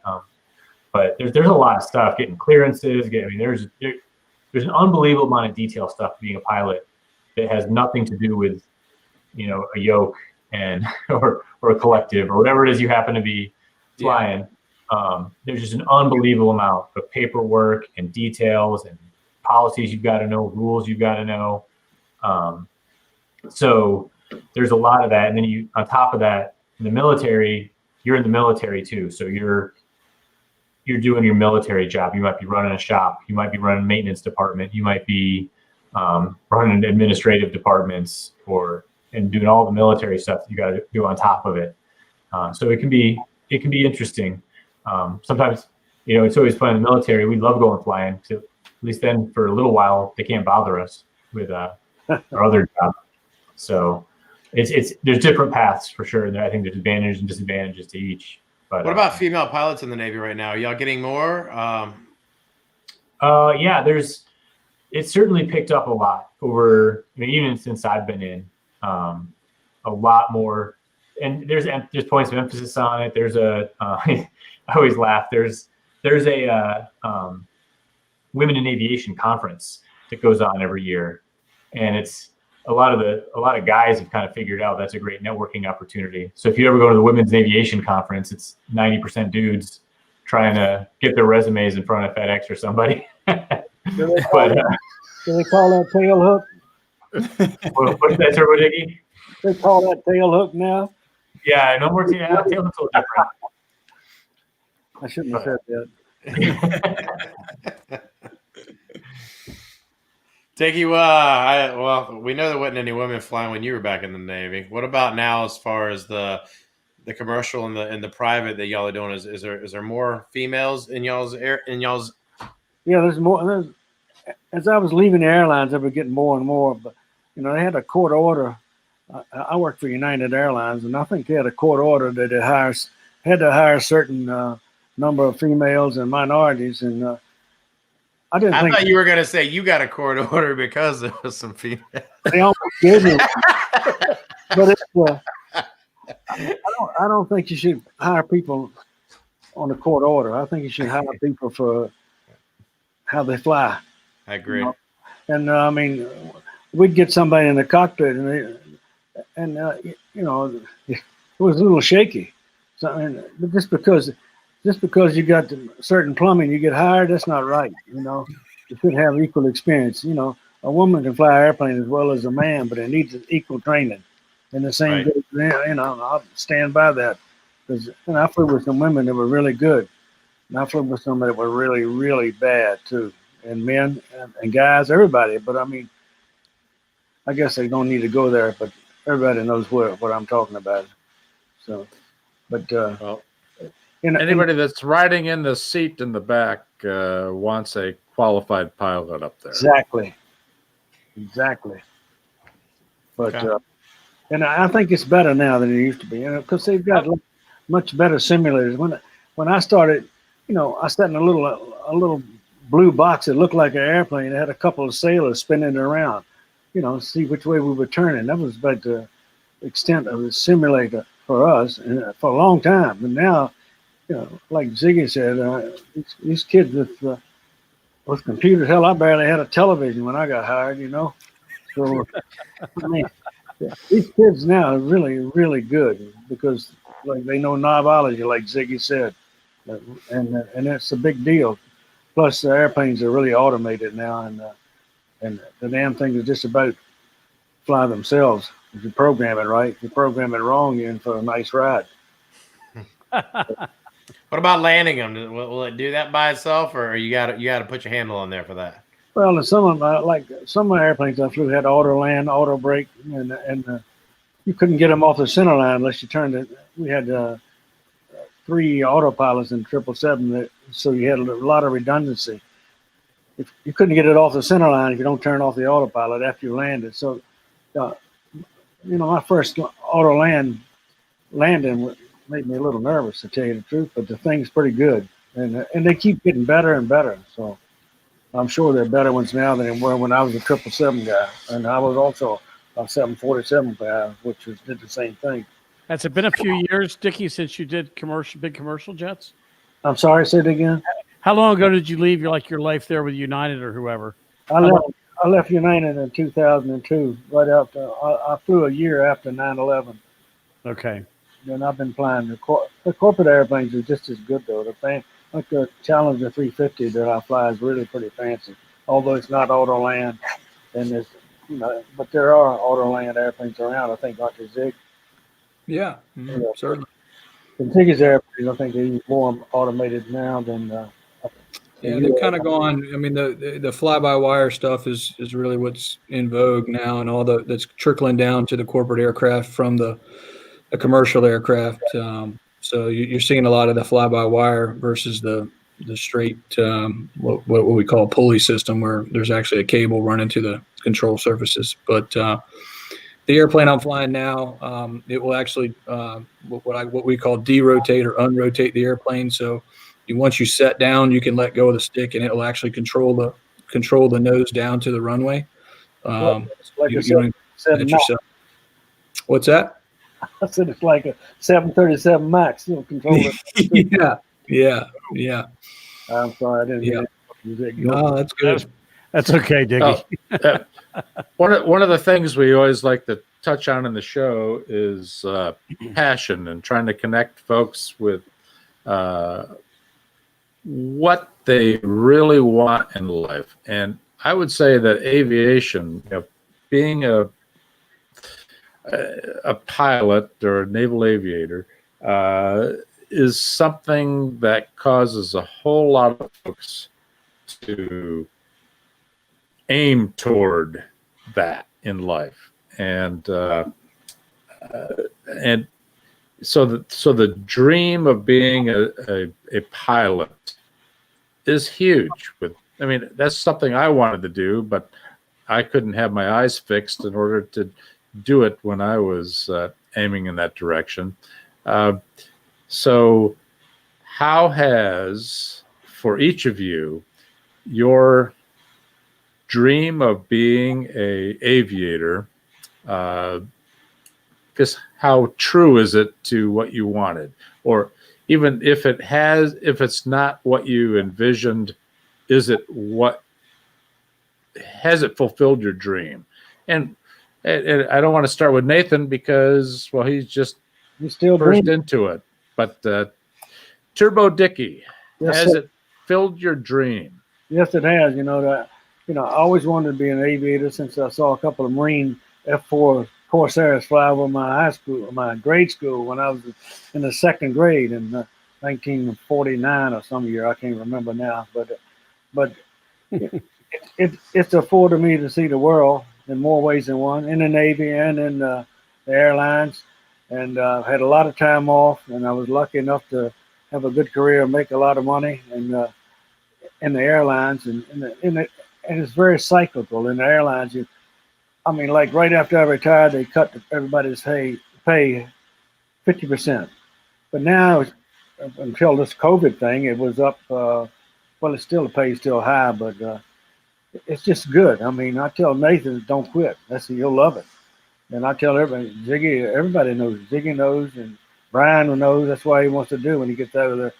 But there's a lot of stuff, getting clearances. There's an unbelievable amount of detail stuff being a pilot that has nothing to do with, a yoke and or a collective or whatever it is you happen to be flying. Yeah. There's just an unbelievable amount of paperwork and details and policies you've got to know, rules you've got to know. So there's a lot of that. And then on top of that, in the military, you're in the military too. So you're doing your military job. You might be running a shop. You might be running a maintenance department. You might be running administrative departments and doing all the military stuff that you got to do on top of it. So it can be interesting. Sometimes, it's always fun in the military. We love going flying. So least then for a little while, they can't bother us with our other job. So there's different paths for sure. And I think there's advantages and disadvantages to each. But what about female pilots in the Navy right now? Are y'all getting more? Yeah, it's certainly picked up a lot over, I mean, even since I've been in, a lot more. And there's points of emphasis on it. There's I always laugh. There's a Women in Aviation conference that goes on every year, and it's a lot of guys have kind of figured out that's a great networking opportunity. So if you ever go to the Women's Aviation conference, it's 90% dudes trying to get their resumes in front of FedEx or somebody. Do they call that tail hook? What's that, turbodickie? They call that tail hook now? Yeah, no more tail hook's a little different. I shouldn't have said that. Dickie, well, we know there wasn't any women flying when you were back in the Navy. What about now, as far as the commercial and the private that y'all are doing? Is there more females in y'all's Yeah, there's more. As I was leaving the airlines, I was getting more and more. But they had a court order. I worked for United Airlines, and I think they had a court order that they had to hire a certain number of females and minorities. And I thought you were going to say you got a court order because there was some females. They almost gave me one. But I don't think you should hire people on the court order. I think you should hire people for how they fly. I agree. And I mean, we'd get somebody in the cockpit, and it was a little shaky. So, but just because you got certain plumbing, you get hired. That's not right. You should have equal experience. A woman can fly an airplane as well as a man, but it needs equal training. And the same, right. I'll stand by that, because I flew with some women that were really good, and I flew with some that were really, really bad too, and men and guys, everybody. But I mean, I guess they don't need to go there, but everybody knows what I'm talking about. So, but anybody that's riding in the seat in the back wants a qualified pilot up there. Exactly. But and I think it's better now than it used to be, because they've got much better simulators. When I started, I sat in a little blue box that looked like an airplane. It had a couple of sailors spinning it around, see which way we were turning. That was about the extent of the simulator for us, and for a long time. And now, like Ziggy said, these kids with computers, hell, I barely had a television when I got hired, So, I mean, these kids now are really, really good, because they know knobology, like Ziggy said, and that's a big deal. Plus, the airplanes are really automated now, and the damn things are just about fly themselves. If you program it right, if you program it wrong, you're in for a nice ride. What about landing them? Will it do that by itself, or you got to put your handle on there for that? Well, some of the airplanes I flew had auto land, auto brake, and you couldn't get them off the center line unless you turned it. We had 3 autopilots in 777, so you had a lot of redundancy. If you couldn't get it off the center line if you don't turn off the autopilot after you landed. So, my first auto landing made me a little nervous, to tell you the truth, but the thing's pretty good, and they keep getting better and better. So I'm sure they're better ones now than they were when I was a 777 guy, and I was also a 747 guy, which did the same thing. Has it been a few years, Dickie, since you did big commercial jets? I'm sorry, say it again. How long ago did you leave your life there with United or whoever? I left United in 2002, right after I flew a year after 9/11. Okay. And I've been flying the corporate airplanes are just as good though. Like the Challenger 350 that I fly is really pretty fancy, although it's not auto land, and there's but there are auto land airplanes around. I think, aren't there, Zig? Yeah, certainly. The Ziggy's airplanes, I think they're even more automated now than. Yeah, they've kind of gone. I mean, the fly-by-wire stuff is really what's in vogue now, and all that's trickling down to the corporate aircraft from the commercial aircraft. So you're seeing a lot of the fly-by-wire versus the straight what we call a pulley system, where there's actually a cable running to the control surfaces. But the airplane I'm flying now, it will actually what we call derotate or unrotate the airplane. So once you set down, you can let go of the stick, and it will actually control the nose down to the runway. It's like You a don't seven let Max. yourself. What's that? I said it's like a 737 Max. You know, control it. Yeah. I'm sorry, I didn't Yeah. hear it. No, that's good. That's okay, Dickie. One of the things we always like to touch on in the show is passion and trying to connect folks with what they really want in life. And I would say that aviation, being a pilot or a naval aviator, is something that causes a whole lot of folks to aim toward that in life. And so the dream of being a pilot is huge. That's something I wanted to do, but I couldn't have my eyes fixed in order to do it when I was aiming in that direction. So how has, for each of you, your dream of being a aviator, just how true is it to what you wanted? Or even if it's not what you envisioned, has it fulfilled your dream? And I don't want to start with Nathan because, well, he's still burst into it. But turbodickie, has it filled your dream? Yes, it has. I always wanted to be an aviator since I saw a couple of Marine F-4 Corsairs fly over my grade school when I was in the second grade in 1949 or some year. I can't remember now, but it's afforded me to see the world in more ways than one, in the Navy and in the airlines, and had a lot of time off, and I was lucky enough to have a good career and make a lot of money in the airlines, and it's very cyclical in the airlines. Like right after I retired, they cut everybody's pay 50%, but now until this COVID thing, it was up. It's still, the pay is still high, but it's just good. I tell Nathan, don't quit. You'll love it. And I tell everybody, Ziggy, everybody knows. Ziggy knows, and Brian knows. That's why he wants to do when he gets out of there.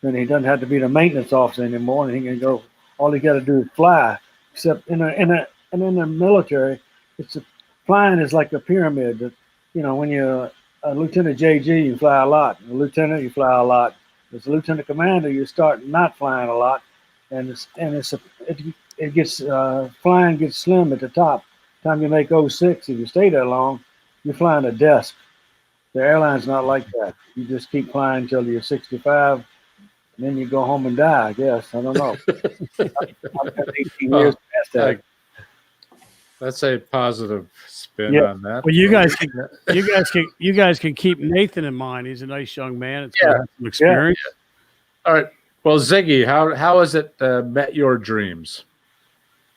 Then he doesn't have to be the maintenance officer anymore, and he can go. All he got to do is fly. Except in the military, flying is like a pyramid. That, when you're a lieutenant JG, you fly a lot. A lieutenant, you fly a lot. As a lieutenant commander, you start not flying a lot, and it gets flying gets slim at the top. Time you make 06, if you stay there long, you're flying a desk. The airline's not like that. You just keep flying until you're 65, and then you go home and die, I guess. I don't know. I've got 18 years past that. That's a positive spin on that. Well, you guys can keep Nathan in mind. He's a nice young man. It's got some experience. Yeah. All right. Well, Ziggy, how has it met your dreams?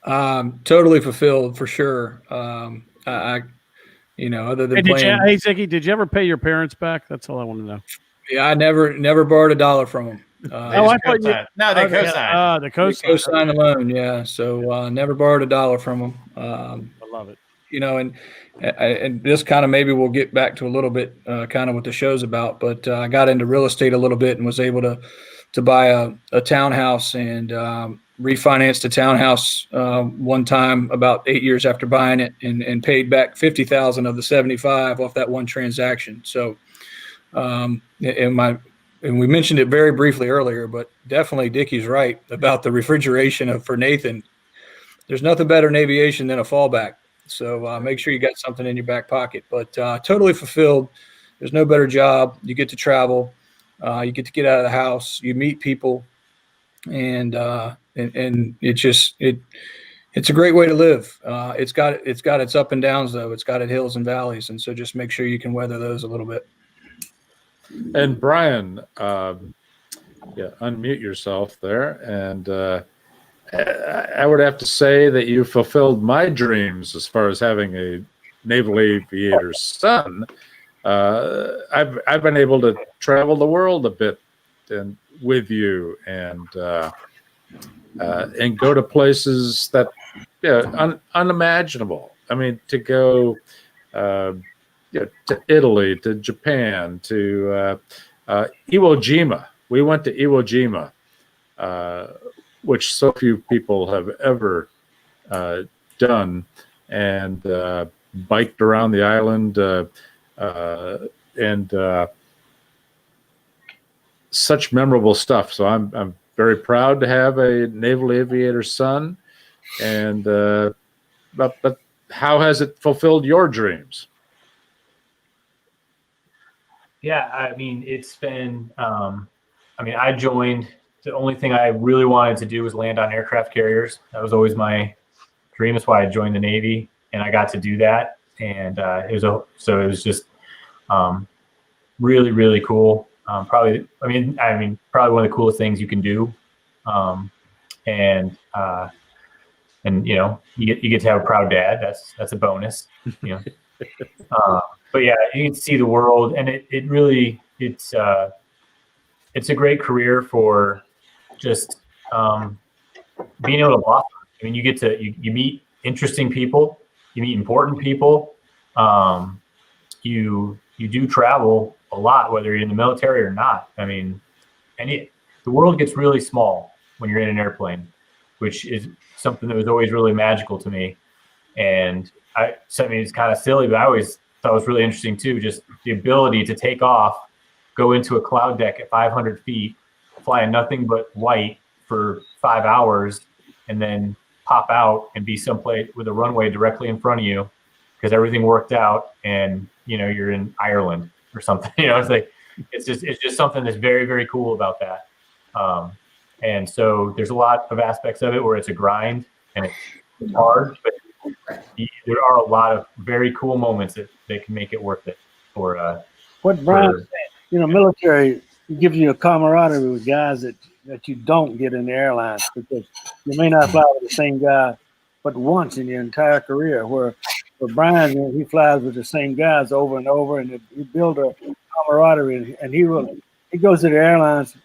Totally fulfilled for sure. Other than playing. Hey, Ziggy, did you ever pay your parents back? That's all I want to know. Yeah, I never borrowed a dollar from them. They co-signed. The co-sign. Co-sign alone, yeah. So never borrowed a dollar from them. I love it. And this kind of maybe we'll get back to a little bit kind of what the show's about. But I got into real estate a little bit and was able to buy a townhouse and refinanced a townhouse one time about 8 years after buying it and paid back $50,000 of the $75,000 off that one transaction. So and we mentioned it very briefly earlier, but definitely Dickie's right about the refrigeration for Nathan. There's nothing better in aviation than a fallback. So make sure you got something in your back pocket. But totally fulfilled. There's no better job. You get to travel. You get to get out of the house. You meet people, and it's a great way to live. It's got its up and downs though. It's got its hills and valleys, and so just make sure you can weather those a little bit. And Brian, unmute yourself there. And I would have to say that you fulfilled my dreams as far as having a naval aviator's son. I've been able to travel the world a bit and with you and go to places that unimaginable. I mean, to go to Italy, to Japan, to Iwo Jima. We went to Iwo Jima, which so few people have ever done, and biked around the island, and such memorable stuff. So I'm very proud to have a naval aviator son, and but how has it fulfilled your dreams? Yeah, I mean, it's been, I joined, the only thing I really wanted to do was land on aircraft carriers. That was always my dream. That's why I joined the Navy, and I got to do that. And it was just really, really cool. Probably one of the coolest things you can do. And you get to have a proud dad. That's a bonus, but yeah, you can see the world, and it's a great career for just being able to blossom. I mean, you meet interesting people, you meet important people. You do travel a lot, whether you're in the military or not. I mean, the world gets really small when you're in an airplane, which is something that was always really magical to me. And it's kind of silly, but I always thought it was really interesting too. Just the ability to take off, go into a cloud deck at 500 feet, fly in nothing but white for 5 hours, and then pop out and be someplace with a runway directly in front of you because everything worked out, and you're in Ireland or something. It's just something that's very, very cool about that. And so there's a lot of aspects of it where it's a grind and it's hard, but there are a lot of very cool moments that can make it worth it. What Brian said, military gives you a camaraderie with guys that you don't get in the airlines, because you may not fly with the same guy but once in your entire career. Where Brian, he flies with the same guys over and over, and you build a camaraderie. And he goes to the airlines.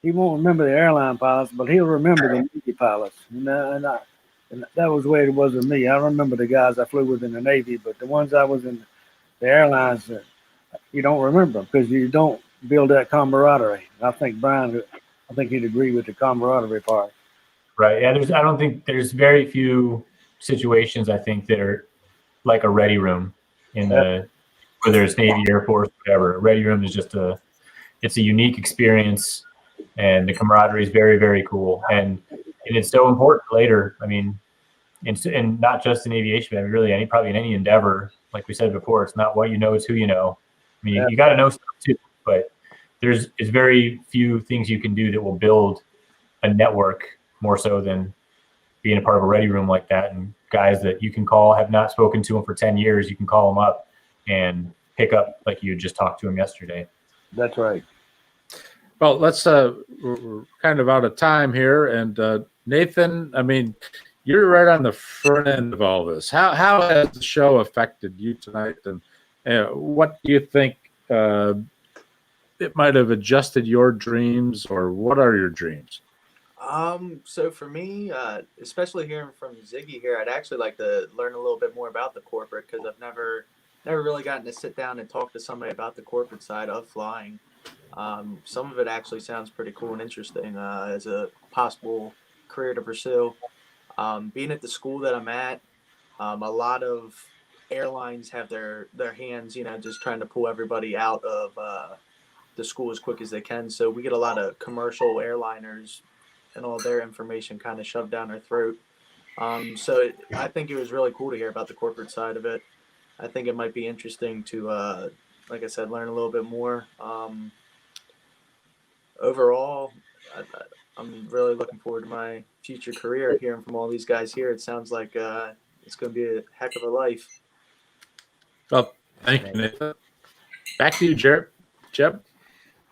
He won't remember the airline pilots, but he'll remember the Navy pilots. And that was the way it was with me. I remember the guys I flew with in the Navy, but the ones I was in the airlines, you don't remember because you don't build that camaraderie. I think he'd agree with the camaraderie part. Right. Yeah. I don't think there's very few situations I think that are like a ready room whether it's Navy, Air Force, whatever. A ready room is it's a unique experience, and the camaraderie is very, very cool. And it's so important later. I mean, and not just in aviation, but really probably in any endeavor. Like we said before, it's not what you know, it's who you know. I mean, you got to know stuff too, but there's very few things you can do that will build a network more so than being a part of a ready room like that. And guys that you can call, have not spoken to them for 10 years, you can call them up and pick up like you just talked to them yesterday. That's right. Well, let's we're kind of out of time here, and Nathan, I mean, you're right on the front end of all this. How has the show affected you tonight, and what do you think it might have adjusted your dreams, or what are your dreams? So for me, especially hearing from Ziggy here, I'd actually like to learn a little bit more about the corporate, because I've never really gotten to sit down and talk to somebody about the corporate side of flying. Some of it actually sounds pretty cool and interesting as a possible career to pursue. Being at the school that I'm at, a lot of airlines have their hands, just trying to pull everybody out of the school as quick as they can. So we get a lot of commercial airliners and all their information kind of shoved down our throat. I think it was really cool to hear about the corporate side of it. I think it might be interesting to, like I said, learn a little bit more. Overall, I'm really looking forward to my future career. Hearing from all these guys here, it sounds like it's going to be a heck of a life. Well, thank you, Nathan. Back to you, Jeb.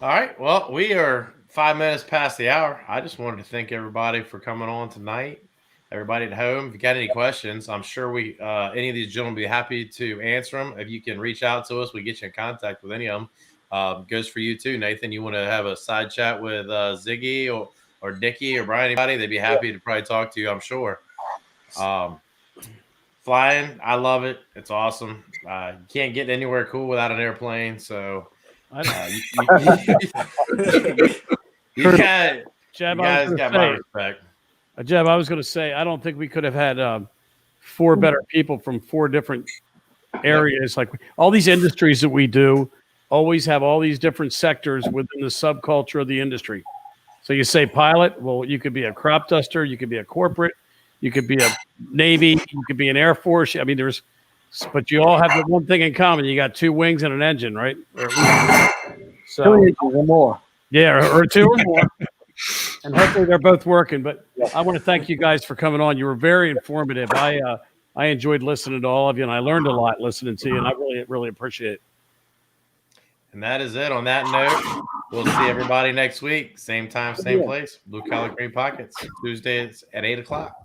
All right. Well, we are 5 minutes past the hour. I just wanted to thank everybody for coming on tonight. Everybody at home, if you got any questions, I'm sure any of these gentlemen will be happy to answer them. If you can reach out to us, we get you in contact with any of them. Goes for you too, Nathan. You want to have a side chat with Ziggy or Dickie or Brian, anybody? They'd be happy to probably talk to you, I'm sure. Flying, I love it. It's awesome. You can't get anywhere cool without an airplane. So you guys got my respect. Jeb, I was going to say, I don't think we could have had 4 better people from 4 different areas. Like all these industries that we do always have all these different sectors within the subculture of the industry. So you say pilot, well, you could be a crop duster, you could be a corporate, you could be a Navy, you could be an Air Force. I mean, but you all have the one thing in common. You got 2 wings and an engine, right? So, 2 inches or more. Yeah, or 2 or more. And hopefully they're both working. But I want to thank you guys for coming on. You were very informative. I enjoyed listening to all of you, and I learned a lot listening to you, and I really, really appreciate it. And that is it. On that note, we'll see everybody next week. Same time, same place. Blue Collar Green Pockets. Tuesdays at 8 o'clock.